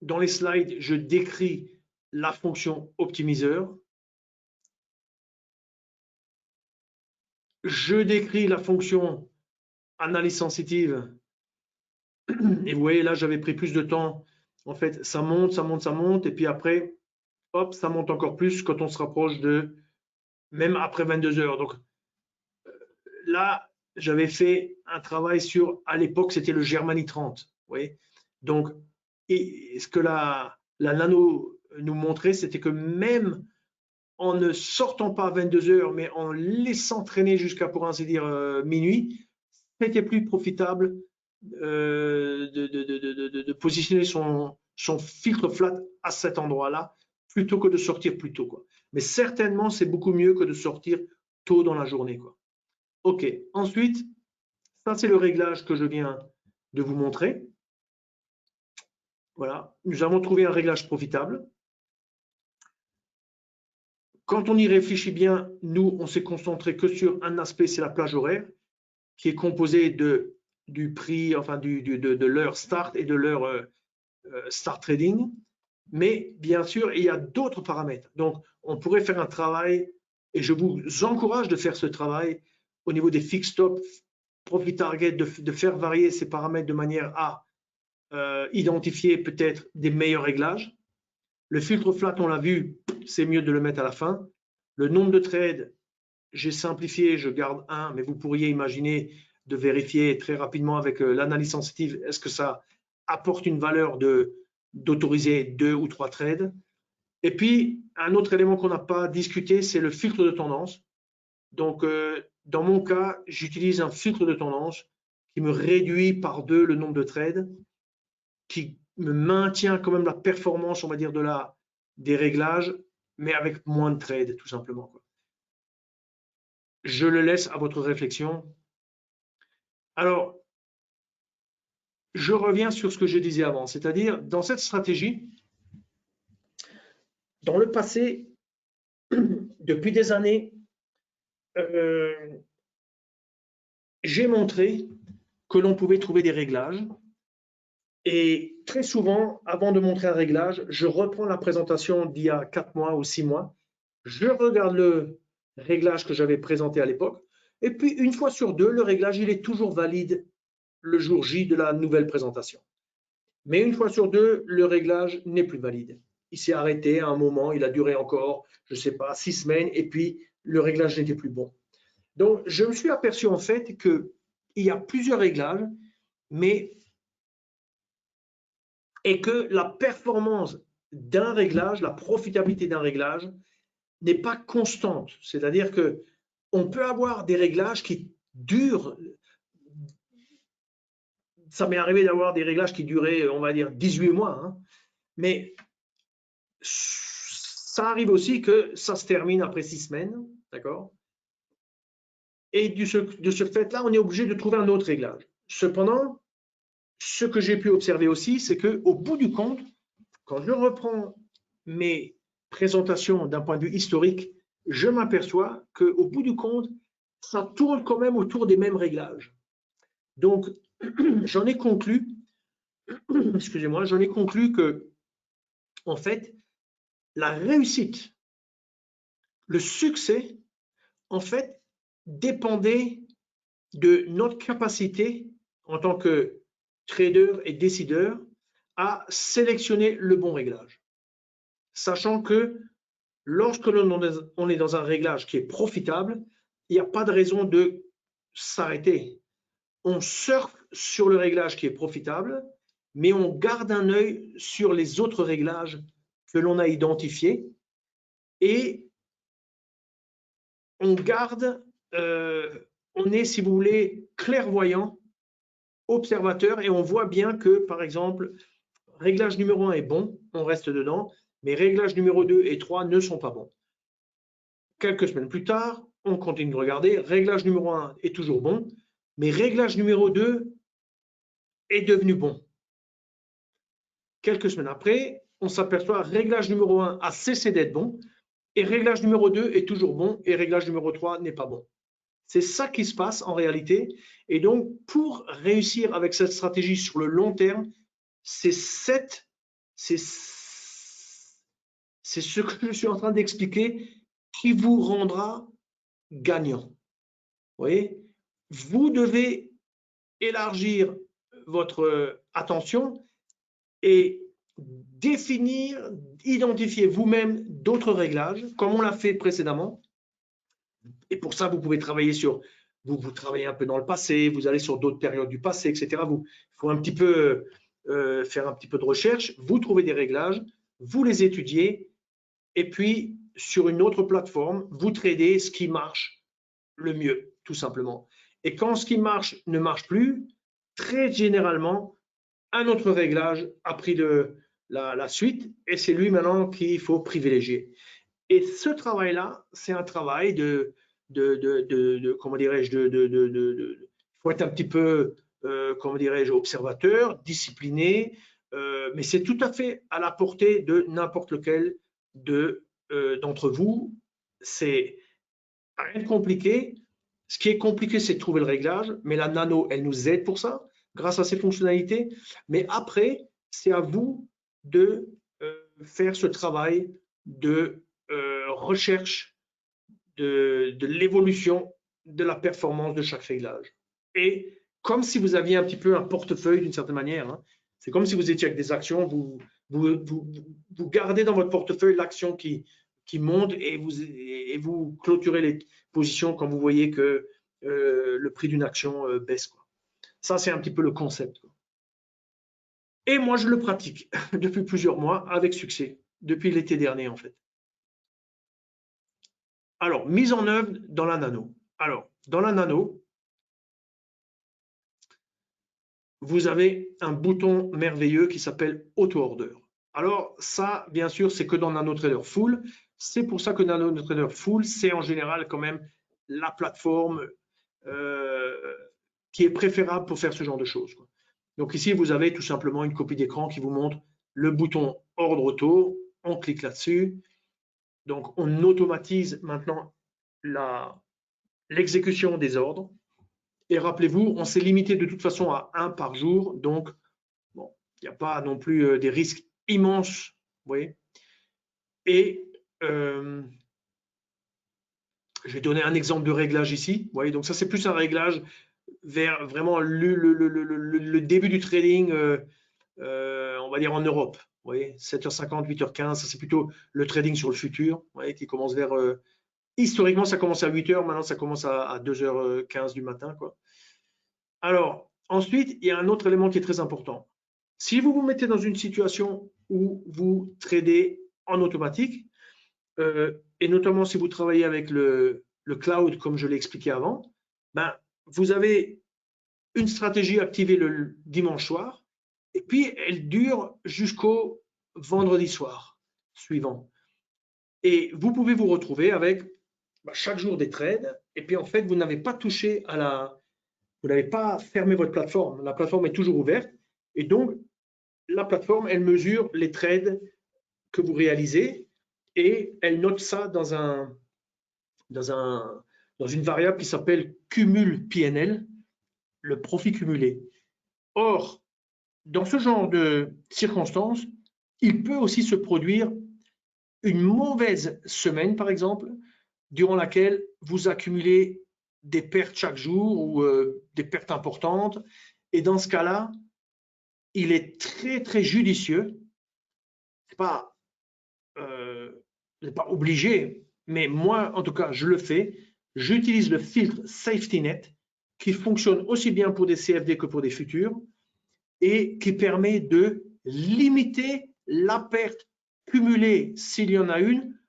dans les slides, je décris la fonction optimiseur. Je décris la fonction analyse sensitive. Et vous voyez, là, j'avais pris plus de temps. En fait, ça monte, ça monte, ça monte. Et puis après, hop, ça monte encore plus quand on se rapproche de, même après 22 heures. Donc là, j'avais fait un travail sur, à l'époque, c'était le Germany 30. Vous voyez. Donc, et ce que la nano nous montrait, c'était que même en ne sortant pas à 22 heures, mais en laissant traîner jusqu'à, pour ainsi dire, minuit, c'était plus profitable de positionner son filtre flat à cet endroit-là plutôt que de sortir plus tôt. Quoi. Mais certainement, c'est beaucoup mieux que de sortir tôt dans la journée. Quoi. OK. Ensuite, ça, c'est le réglage que je viens de vous montrer. Voilà. Nous avons trouvé un réglage profitable. Quand on y réfléchit bien, nous, on s'est concentré que sur un aspect, c'est la plage horaire, qui est composée du prix, enfin de l'heure start et de l'heure start trading. Mais bien sûr, il y a d'autres paramètres. Donc, on pourrait faire un travail, et je vous encourage de faire ce travail au niveau des fixed stop, profit target, de faire varier ces paramètres de manière à identifier peut-être des meilleurs réglages. Le filtre flat, on l'a vu, c'est mieux de le mettre à la fin. Le nombre de trades, j'ai simplifié, je garde un, mais vous pourriez imaginer de vérifier très rapidement avec l'analyse sensitive, est-ce que ça apporte une valeur d'autoriser 2 ou 3 trades. Et puis, un autre élément qu'on n'a pas discuté, c'est le filtre de tendance. Donc, dans mon cas, j'utilise un filtre de tendance qui me réduit par 2 le nombre de trades, qui me maintient quand même la performance, on va dire, des réglages, mais avec moins de trades, tout simplement, quoi. Je le laisse à votre réflexion. Alors, je reviens sur ce que je disais avant, c'est-à-dire dans cette stratégie, dans le passé, depuis des années, j'ai montré que l'on pouvait trouver des réglages. Et très souvent, avant de montrer un réglage, je reprends la présentation d'il y a 4 mois ou 6 mois. Je regarde le réglage que j'avais présenté à l'époque. Et puis, une fois sur deux, le réglage, il est toujours valide le jour J de la nouvelle présentation. Mais une fois sur deux, le réglage n'est plus valide. Il s'est arrêté à un moment, il a duré encore, je ne sais pas, 6 semaines, et puis le réglage n'était plus bon. Donc, je me suis aperçu en fait qu'il y a plusieurs réglages, et que la performance d'un réglage, la profitabilité d'un réglage n'est pas constante. C'est-à-dire que on peut avoir des réglages qui durent. Ça m'est arrivé d'avoir des réglages qui duraient, on va dire, 18 mois, hein, mais ça arrive aussi que ça se termine après 6 semaines, d'accord? Et de ce fait-là, on est obligé de trouver un autre réglage. Cependant, ce que j'ai pu observer aussi, c'est qu'au bout du compte, quand je reprends mes présentations d'un point de vue historique, je m'aperçois qu'au bout du compte, ça tourne quand même autour des mêmes réglages. Donc, j'en ai conclu, excusez-moi, j'en ai conclu que, en fait, la réussite, le succès, en fait, dépendait de notre capacité en tant que trader et décideur à sélectionner le bon réglage. Sachant que lorsque l'on est dans un réglage qui est profitable, il n'y a pas de raison de s'arrêter. On surfe sur le réglage qui est profitable, mais on garde un œil sur les autres réglages que l'on a identifiés et on garde, on est, si vous voulez, clairvoyant, observateur, et on voit bien que, par exemple, réglage numéro 1 est bon, on reste dedans, mais réglage numéro 2 et 3 ne sont pas bons. Quelques semaines plus tard, on continue de regarder, réglage numéro 1 est toujours bon, mais réglage numéro 2 est devenu bon. Quelques semaines après, on s'aperçoit réglage numéro 1 a cessé d'être bon, et réglage numéro 2 est toujours bon, et réglage numéro 3 n'est pas bon. C'est ça qui se passe en réalité. Et donc, pour réussir avec cette stratégie sur le long terme, c'est ce que je suis en train d'expliquer qui vous rendra gagnant. Vous voyez, vous devez élargir votre attention et définir, identifier vous-même d'autres réglages, comme on l'a fait précédemment. Et pour ça, vous pouvez travailler sur, vous travaillez un peu dans le passé, vous allez sur d'autres périodes du passé, etc. Il faut un petit peu faire un petit peu de recherche, vous trouvez des réglages, vous les étudiez, et puis sur une autre plateforme, vous tradez ce qui marche le mieux, tout simplement. Et quand ce qui marche ne marche plus, très généralement, un autre réglage a pris la suite, et c'est lui maintenant qu'il faut privilégier. Et ce travail-là, c'est un travail de comment dirais-je, faut être un petit peu, comment dirais-je, observateur, discipliné, mais c'est tout à fait à la portée de n'importe lequel d'entre vous. C'est rien de compliqué. Ce qui est compliqué, c'est de trouver le réglage, mais la nano, elle nous aide pour ça, grâce à ses fonctionnalités. Mais après, c'est à vous de faire ce travail de recherche de l'évolution de la performance de chaque réglage. Et comme si vous aviez un petit peu un portefeuille d'une certaine manière, hein. C'est comme si vous étiez avec des actions, vous gardez dans votre portefeuille l'action qui monte et vous clôturez les positions quand vous voyez que le prix d'une action baisse, quoi. Ça, c'est un petit peu le concept, quoi. Et moi, je le pratique depuis plusieurs mois avec succès, depuis l'été dernier en fait. Alors, mise en œuvre dans la nano. Alors, dans la nano, vous avez un bouton merveilleux qui s'appelle Auto Order. Alors, ça, bien sûr, c'est que dans NanoTrader Full. C'est pour ça que NanoTrader Full, c'est en général quand même la plateforme qui est préférable pour faire ce genre de choses, quoi. Donc ici, vous avez tout simplement une copie d'écran qui vous montre le bouton Ordre Auto. On clique là-dessus. Donc, on automatise maintenant l'exécution des ordres. Et rappelez-vous, on s'est limité de toute façon à 1 par jour. Donc, bon, il n'y a pas non plus des risques immenses. Vous voyez. Et je vais donner un exemple de réglage ici. Vous voyez, donc ça, c'est plus un réglage vers vraiment le début du trading, on va dire en Europe. Vous voyez, 7h50, 8h15, ça c'est plutôt le trading sur le futur, vous voyez, qui commence vers historiquement, ça commence à 8h, maintenant ça commence à 2h15 du matin, quoi. Alors, ensuite, il y a un autre élément qui est très important. Si vous vous mettez dans une situation où vous tradez en automatique, et notamment si vous travaillez avec le cloud, comme je l'ai expliqué avant, ben, vous avez une stratégie activée le dimanche soir, et puis elle dure jusqu'au vendredi soir suivant. Et vous pouvez vous retrouver avec chaque jour des trades, et puis en fait, vous n'avez pas touché vous n'avez pas fermé votre plateforme. La plateforme est toujours ouverte, et donc la plateforme, elle mesure les trades que vous réalisez, et elle note ça dans une variable qui s'appelle cumul PNL, le profit cumulé. Or, dans ce genre de circonstances, il peut aussi se produire une mauvaise semaine, par exemple, durant laquelle vous accumulez des pertes chaque jour ou des pertes importantes. Et dans ce cas-là, il est très, très judicieux. Ce n'est pas obligé, mais moi, en tout cas, je le fais. J'utilise le filtre Safety Net qui fonctionne aussi bien pour des CFD que pour des futurs et qui permet de limiter la perte cumulée, s'il y en a une,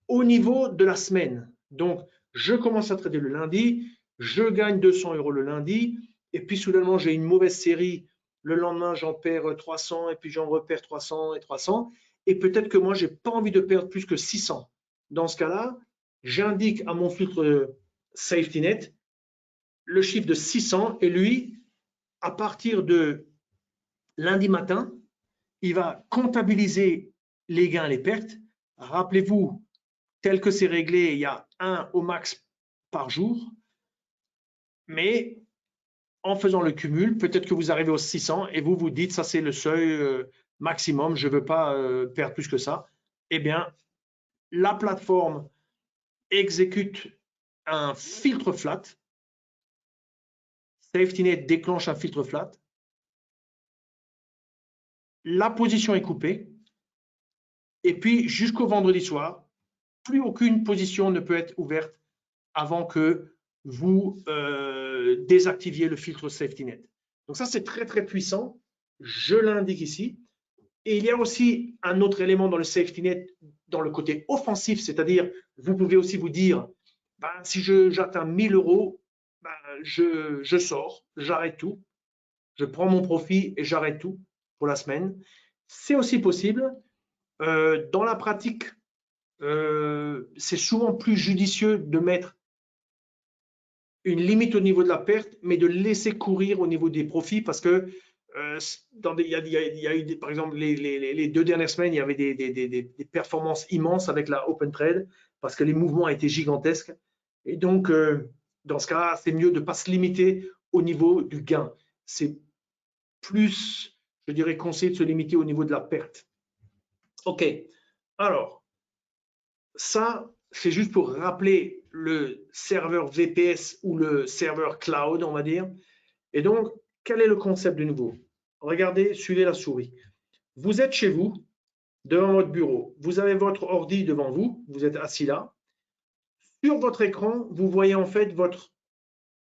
au niveau de la semaine. Donc, je commence à trader le lundi, je gagne 200 € le lundi, et puis soudainement, j'ai une mauvaise série. Le lendemain, j'en perds 300, et puis j'en repère 300 et 300. Et peut-être que moi, je n'ai pas envie de perdre plus que 600. Dans ce cas-là, j'indique à mon filtre Safety Net le chiffre de 600, et lui, à partir de lundi matin, il va comptabiliser les gains et les pertes. Rappelez-vous, tel que c'est réglé, il y a 1 au max par jour. Mais en faisant le cumul, peut-être que vous arrivez aux 600 et vous vous dites, ça c'est le seuil maximum, je ne veux pas perdre plus que ça. Eh bien, la plateforme exécute un filtre flat. SafetyNet déclenche un filtre flat. La position est coupée. Et puis, jusqu'au vendredi soir, plus aucune position ne peut être ouverte avant que vous désactiviez le filtre SafetyNet. Donc ça, c'est très, très puissant. Je l'indique ici. Et il y a aussi un autre élément dans le SafetyNet, dans le côté offensif, c'est-à-dire, vous pouvez aussi vous dire, ben, si j'atteins 1000 €, ben, je sors, j'arrête tout, je prends mon profit et j'arrête tout pour la semaine. C'est aussi possible. Dans la pratique, c'est souvent plus judicieux de mettre une limite au niveau de la perte, mais de laisser courir au niveau des profits parce que il y a eu par exemple les 2 dernières semaines, il y avait des performances immenses avec la Open Trade parce que les mouvements étaient gigantesques. Et donc, dans ce cas, c'est mieux de ne pas se limiter au niveau du gain. C'est plus, je dirais, conseillé de se limiter au niveau de la perte. OK. Alors, ça, c'est juste pour rappeler le serveur VPS ou le serveur cloud, on va dire. Et donc, quel est le concept de nouveau? Regardez, suivez la souris. Vous êtes chez vous, devant votre bureau. Vous avez votre ordi devant vous, vous êtes assis là. Sur votre écran, vous voyez en fait votre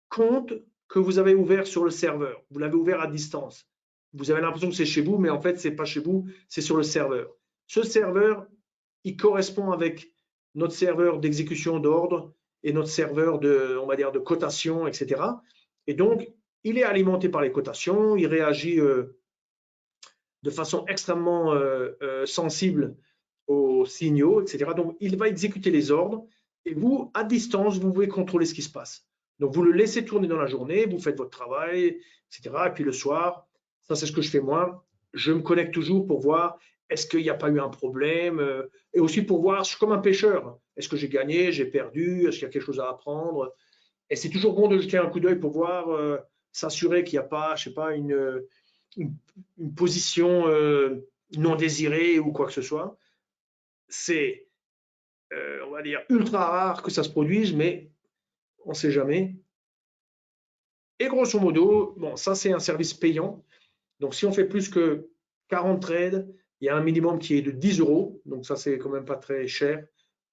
compte que vous avez ouvert sur le serveur. Vous l'avez ouvert à distance. Vous avez l'impression que c'est chez vous, mais en fait, ce n'est pas chez vous, c'est sur le serveur. Ce serveur, il correspond avec notre serveur d'exécution d'ordre et notre serveur de, on va dire, de cotation, etc. Et donc, il est alimenté par les cotations, il réagit de façon extrêmement sensible aux signaux, etc. Donc, il va exécuter les ordres et vous, à distance, vous pouvez contrôler ce qui se passe. Donc, vous le laissez tourner dans la journée, vous faites votre travail, etc. Et puis le soir, ça c'est ce que je fais moi, je me connecte toujours pour voir est-ce qu'il n'y a pas eu un problème et aussi pour voir, je suis comme un pêcheur, est-ce que j'ai gagné, j'ai perdu, est-ce qu'il y a quelque chose à apprendre. Et c'est toujours bon de jeter un coup d'œil pour voir, s'assurer qu'il n'y a pas, je sais pas, une position non désirée ou quoi que ce soit. C'est, on va dire, ultra rare que ça se produise, mais on ne sait jamais. Et grosso modo, bon, ça c'est un service payant. Donc si on fait plus que 40 trades, il y a un minimum qui est de 10 euros. Donc ça c'est quand même pas très cher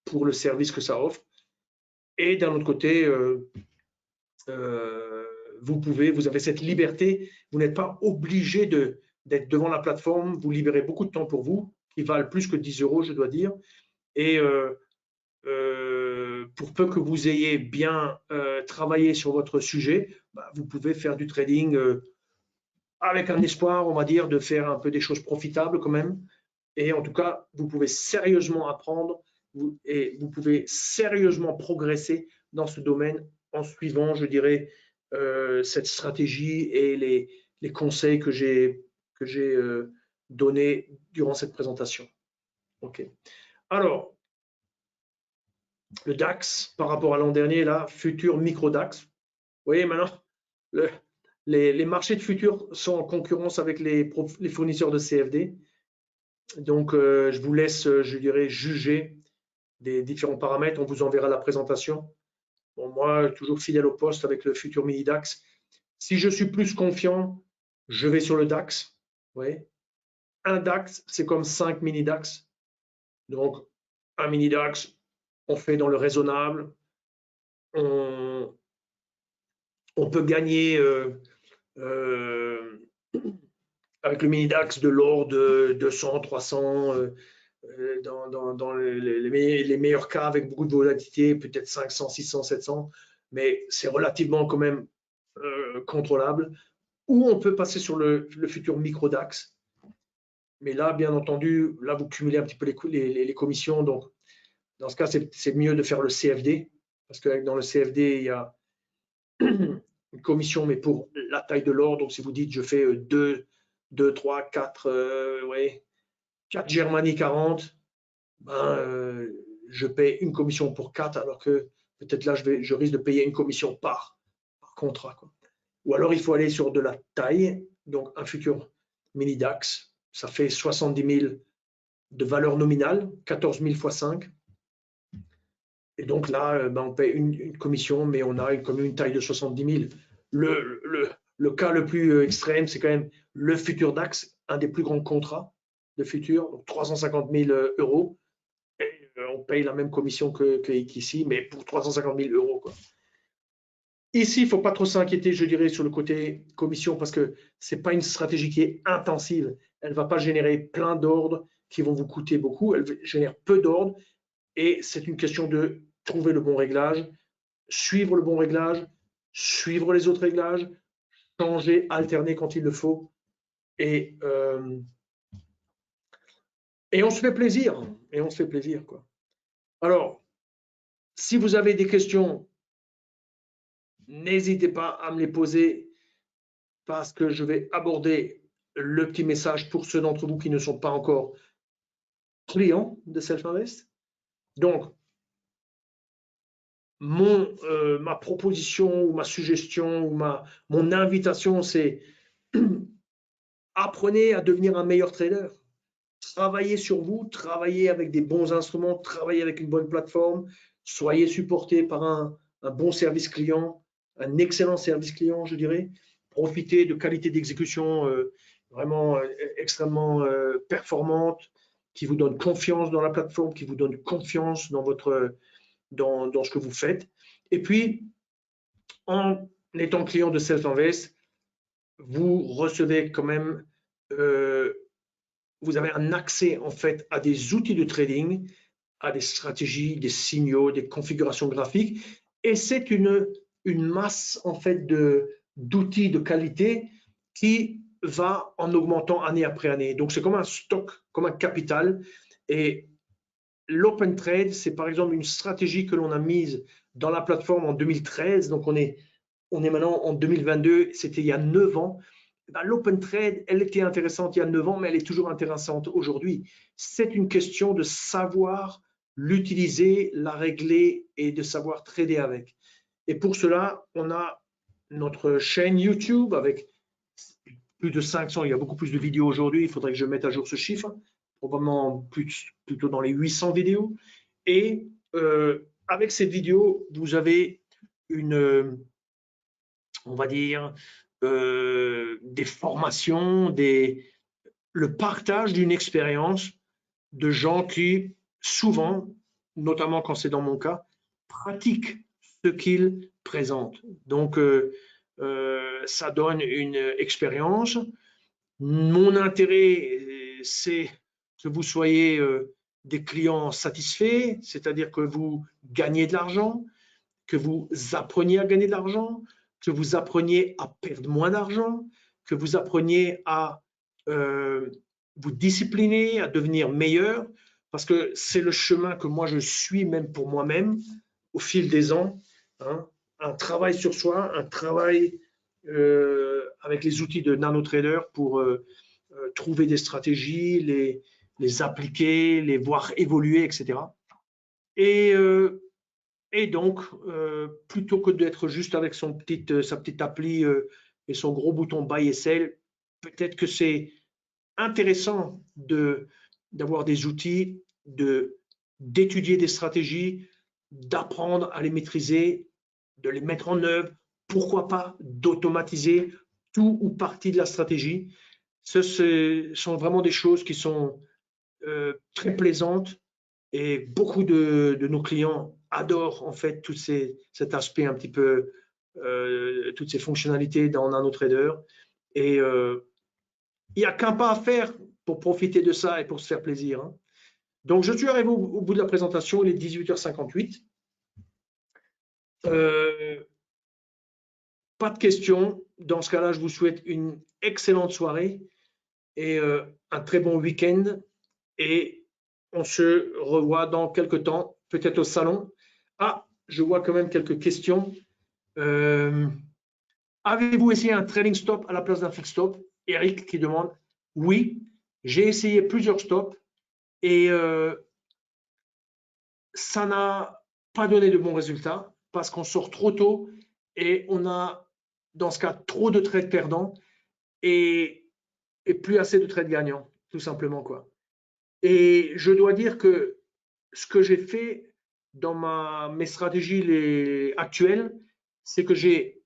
pour le service que ça offre. Et d'un autre côté, vous avez cette liberté. Vous n'êtes pas obligé d'être devant la plateforme. Vous libérez beaucoup de temps pour vous, qui valent plus que 10 euros, je dois dire. Et pour peu que vous ayez bien travaillé sur votre sujet, bah, vous pouvez faire du trading avec un espoir, on va dire, de faire un peu des choses profitables quand même. Et en tout cas, vous pouvez sérieusement apprendre et vous pouvez sérieusement progresser dans ce domaine en suivant, je dirais, cette stratégie et les conseils que j'ai donnés durant cette présentation. OK. Alors, le DAX par rapport à l'an dernier, là, futur micro-DAX. Vous voyez maintenant, les marchés de futurs sont en concurrence avec les fournisseurs de CFD. Donc, je vous laisse, je dirais, juger des différents paramètres. On vous enverra la présentation. Bon, moi, toujours fidèle au poste avec le futur mini DAX. Si je suis plus confiant, je vais sur le DAX. Vous voyez, un DAX, c'est comme 5 mini DAX. Donc, un mini DAX, on fait dans le raisonnable. On peut gagner avec le mini DAX de l'ordre de 200, 300, dans les meilleurs cas avec beaucoup de volatilité, peut-être 500, 600, 700, mais c'est relativement quand même contrôlable. Ou on peut passer sur le futur micro DAX. Mais là, bien entendu, là, vous cumulez un petit peu les commissions. Donc, dans ce cas, c'est mieux de faire le CFD, parce que dans le CFD, il y a une commission, mais pour la taille de l'ordre. Donc, si vous dites, je fais 2, 3, 4, ouais, 4 Germanie 40, ben, je paye une commission pour 4, alors que peut-être là, je risque de payer une commission par contrat, quoi. Ou alors, il faut aller sur de la taille, donc un futur mini DAX, ça fait 70 000 de valeur nominale, 14 000 x 5. Et donc là, ben, on paye une commission, mais on a comme une taille de 70 000. Le cas le plus extrême, c'est quand même le futur DAX, un des plus grands contrats de futur, donc 350 000 euros. Et on paye la même commission qu'ici, mais pour 350 000 euros, quoi. Ici, il ne faut pas trop s'inquiéter, je dirais, sur le côté commission, parce que ce n'est pas une stratégie qui est intensive. Elle ne va pas générer plein d'ordres qui vont vous coûter beaucoup. Elle génère peu d'ordres et c'est une question de trouver le bon réglage, suivre le bon réglage, suivre les autres réglages, changer, alterner quand il le faut. Et on se fait plaisir. Et on se fait plaisir, quoi. Alors, si vous avez des questions, n'hésitez pas à me les poser parce que je vais aborder le petit message pour ceux d'entre vous qui ne sont pas encore clients de Self-Invest. Donc, ma proposition ou ma suggestion ou mon invitation, c'est apprenez à devenir un meilleur trader. Travaillez sur vous, travaillez avec des bons instruments, travaillez avec une bonne plateforme, soyez supporté par un bon service client, un excellent service client, je dirais. Profitez de qualité d'exécution vraiment extrêmement performante, qui vous donne confiance dans la plateforme, qui vous donne confiance dans dans ce que vous faites. Et puis, en étant client de Self-Invest, vous recevez quand même, vous avez un accès en fait à des outils de trading, à des stratégies, des signaux, des configurations graphiques, et c'est une masse en fait d'outils de qualité qui va en augmentant année après année. Donc c'est comme un stock, comme un capital, et l'open trade, c'est par exemple une stratégie que l'on a mise dans la plateforme en 2013, donc on est maintenant en 2022, c'était il y a 9 ans. Ben, l'open trade, elle était intéressante il y a 9 ans, mais elle est toujours intéressante aujourd'hui. C'est une question de savoir l'utiliser, la régler et de savoir trader avec. Et pour cela, on a notre chaîne YouTube avec plus de 500, il y a beaucoup plus de vidéos aujourd'hui, il faudrait que je mette à jour ce chiffre, probablement plutôt dans les 800 vidéos. Et avec ces vidéos, vous avez on va dire, des formations, le partage d'une expérience de gens qui, souvent, notamment quand c'est dans mon cas, pratiquent ce qu'ils présentent. Donc, ça donne une expérience. Mon intérêt, c'est que vous soyez des clients satisfaits, c'est-à-dire que vous gagnez de l'argent, que vous appreniez à gagner de l'argent, que vous appreniez à perdre moins d'argent, que vous appreniez à vous discipliner, à devenir meilleur, parce que c'est le chemin que moi je suis même pour moi-même au fil des ans. Hein, un travail sur soi, un travail avec les outils de NanoTrader pour trouver des stratégies, les appliquer, les voir évoluer, etc. Et donc, plutôt que d'être juste avec sa petite appli et son gros bouton Buy et Sell, peut-être que c'est intéressant d'avoir des outils, d'étudier des stratégies, d'apprendre à les maîtriser, de les mettre en œuvre, pourquoi pas d'automatiser tout ou partie de la stratégie. Ce sont vraiment des choses qui sont très plaisantes et beaucoup de nos clients adorent en fait cet aspect un petit peu, toutes ces fonctionnalités dans NanoTrader. Et il n'y a qu'un pas à faire pour profiter de ça et pour se faire plaisir. Hein. Donc, je suis arrivé au bout de la présentation, il est 18h58. Pas de questions. Dans ce cas-là, je vous souhaite une excellente soirée et un très bon week-end. Et on se revoit dans quelques temps, peut-être au salon. Ah, je vois quand même quelques questions. Avez-vous essayé un trading stop à la place d'un fixed stop? Eric qui demande. Oui, j'ai essayé plusieurs stops et ça n'a pas donné de bons résultats parce qu'on sort trop tôt et on a, dans ce cas, trop de trades perdants et plus assez de trades gagnants, tout simplement, quoi. Et je dois dire que ce que j'ai fait dans mes stratégies actuelles, c'est que j'ai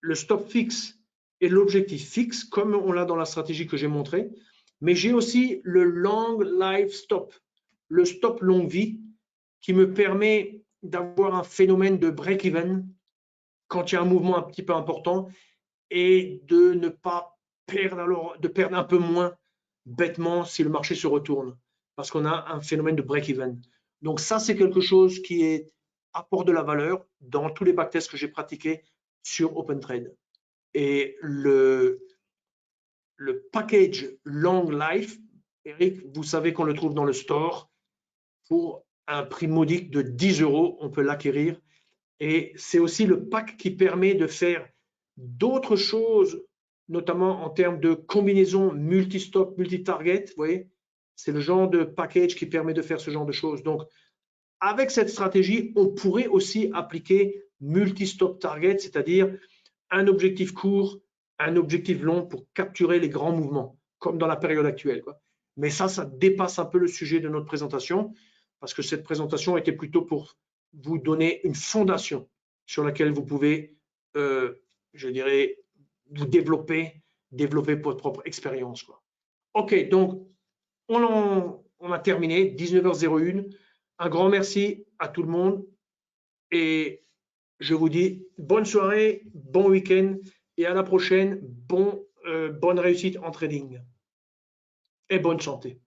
le stop fixe et l'objectif fixe, comme on l'a dans la stratégie que j'ai montrée, mais j'ai aussi le long life stop, le stop longue vie, qui me permet d'avoir un phénomène de break-even quand il y a un mouvement un petit peu important et de ne pas perdre, alors, de perdre un peu moins bêtement si le marché se retourne, parce qu'on a un phénomène de break-even. Donc ça, c'est quelque chose qui apporte de la valeur dans tous les backtests que j'ai pratiqués sur OpenTrade. Et le package Long Life, Eric, vous savez qu'on le trouve dans le store pour un prix modique de 10 €. On peut l'acquérir Et c'est aussi le pack qui permet de faire d'autres choses, notamment en termes de combinaison multi-stop, multi-target. Vous voyez, c'est le genre de package qui permet de faire ce genre de choses. Donc, avec cette stratégie, on pourrait aussi appliquer multi-stop target, c'est-à-dire un objectif court, un objectif long pour capturer les grands mouvements, comme dans la période actuelle, quoi. Mais ça dépasse un peu le sujet de notre présentation, parce que cette présentation était plutôt pour vous donner une fondation sur laquelle vous pouvez, je dirais, vous développer votre propre expérience, quoi. OK, donc on a terminé, 19h01. Un grand merci à tout le monde et je vous dis bonne soirée, bon week-end et à la prochaine. Bonne réussite en trading et bonne santé.